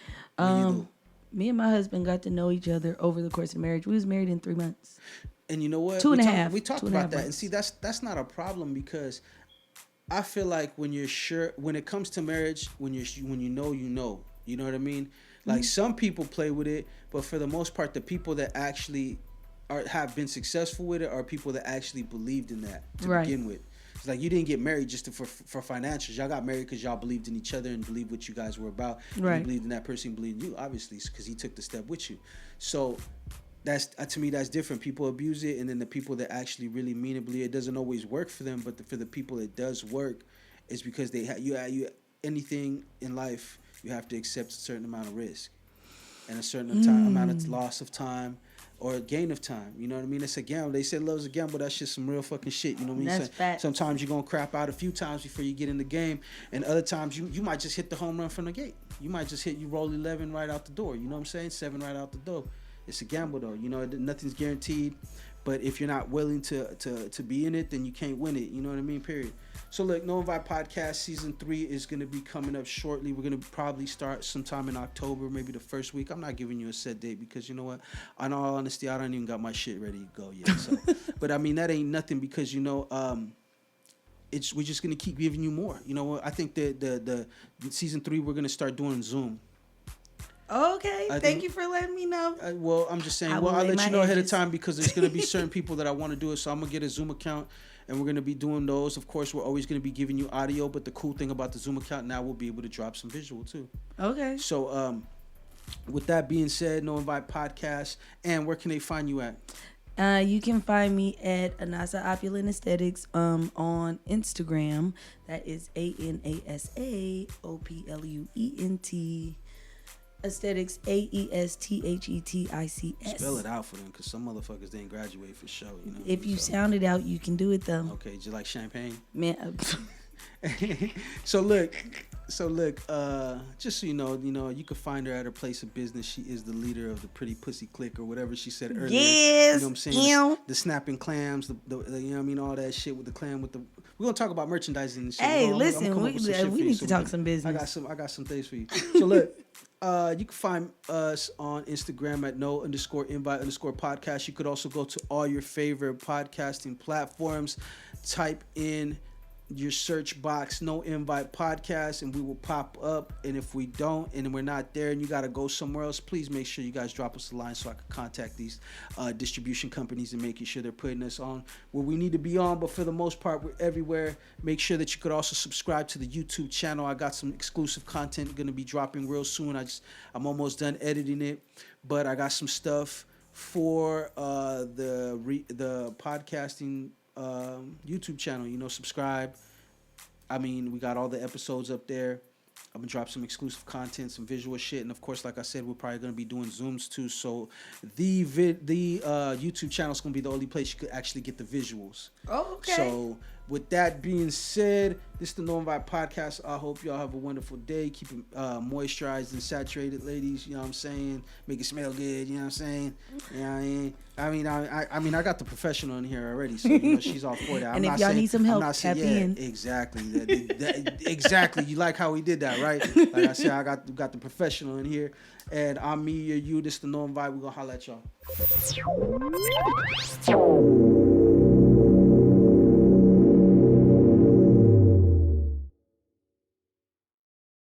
Me and my husband got to know each other over the course of marriage. We was married in 3 months. And you know what? 2.5. We talked about that, and see, that's not a problem, because I feel like when you're sure, when it comes to marriage, when you know, you know what I mean? Like some people play with it, but for the most part, the people that actually have been successful with it are people that actually believed in that to begin with. It's like you didn't get married just for financials. Y'all got married because y'all believed in each other and believed what you guys were about. Right. You believed in that person, believed in you, obviously, because he took the step with you. So that's, to me, that's different. People abuse it, and then the people that actually really mean it, believe it doesn't always work for them, but for the people it does work, it's because they you anything in life, you have to accept a certain amount of risk and a certain amount of loss of time or gain of time. You know what I mean? It's a gamble. They said love's a gamble. That's just some real fucking shit. You know what I mean? That's facts. Sometimes you're gonna crap out a few times before you get in the game, and other times you might just hit the home run from the gate. You might just you roll 11 right out the door. You know what I'm saying? 7 right out the door. It's a gamble though. You know, nothing's guaranteed. But if you're not willing to be in it, then you can't win it. You know what I mean? Period. So look, No Invite Podcast Season 3 is going to be coming up shortly. We're going to probably start sometime in October, maybe the first week. I'm not giving you a set date because, you know what? In all honesty, I don't even got my shit ready to go yet. So, but I mean, that ain't nothing because, you know, we're just going to keep giving you more. You know what? I think the Season 3, we're going to start doing Zoom. Okay, thank you for letting me know. Well, I'm just saying. I'll let you know ahead of time because there's going to be certain people that I want to do it. So I'm going to get a Zoom account, and we're going to be doing those. Of course, we're always going to be giving you audio, but the cool thing about the Zoom account now, we'll be able to drop some visual too. Okay. So, with that being said, No Invite Podcast, and where can they find you at? You can find me at Anasa Opulent Aesthetics on Instagram. That is ANASAOPLUENT. Aesthetics, AESTHETICS. Spell it out for them, because some motherfuckers didn't graduate for show. You know. If you sound it out, you can do it though. Okay, just like champagne. Man. So look, just so you know, you can find her at her place of business. She is the leader of the Pretty Pussy Clique, or whatever she said earlier. Yes. You know what I'm saying? The snapping clams, the you know what I mean, all that shit with the clam with the We're gonna talk about merchandising and shit. Hey, I'ma listen, come up with some shit for we you need so to talk can- some business. I got some things for you. So look, you can find us on Instagram at no_invite_podcast. You could also go to all your favorite podcasting platforms, type in your search box No Invite Podcast, and we will pop up. And if we don't and we're not there and you got to go somewhere else, please make sure you guys drop us a line so I can contact these distribution companies and making sure they're putting us on where we need to be on. But for the most part, we're everywhere. Make sure that you could also subscribe to the YouTube channel. I got some exclusive content going to be dropping real soon. I'm almost done editing it, but I got some stuff for the podcasting YouTube channel. Subscribe. I mean, we got all the episodes up there. I'm gonna drop some exclusive content, some visual shit, and of course, like I said, we're probably gonna be doing Zooms too. So the YouTube channel is gonna be the only place you could actually get the visuals. Oh, okay. So with that being said, this is the No Invite Podcast. I hope y'all have a wonderful day. Keep it moisturized and saturated, ladies. You know what I'm saying? Make it smell good. You know what I'm saying? You know what I mean? I mean, I got the professional in here already, so she's all for that. And if y'all need some help, tap in. Exactly. Exactly. You like how we did that, right? Like I said, I got the professional in here, and I'm me, you're you. This is the No Invite. We're gonna holler at y'all.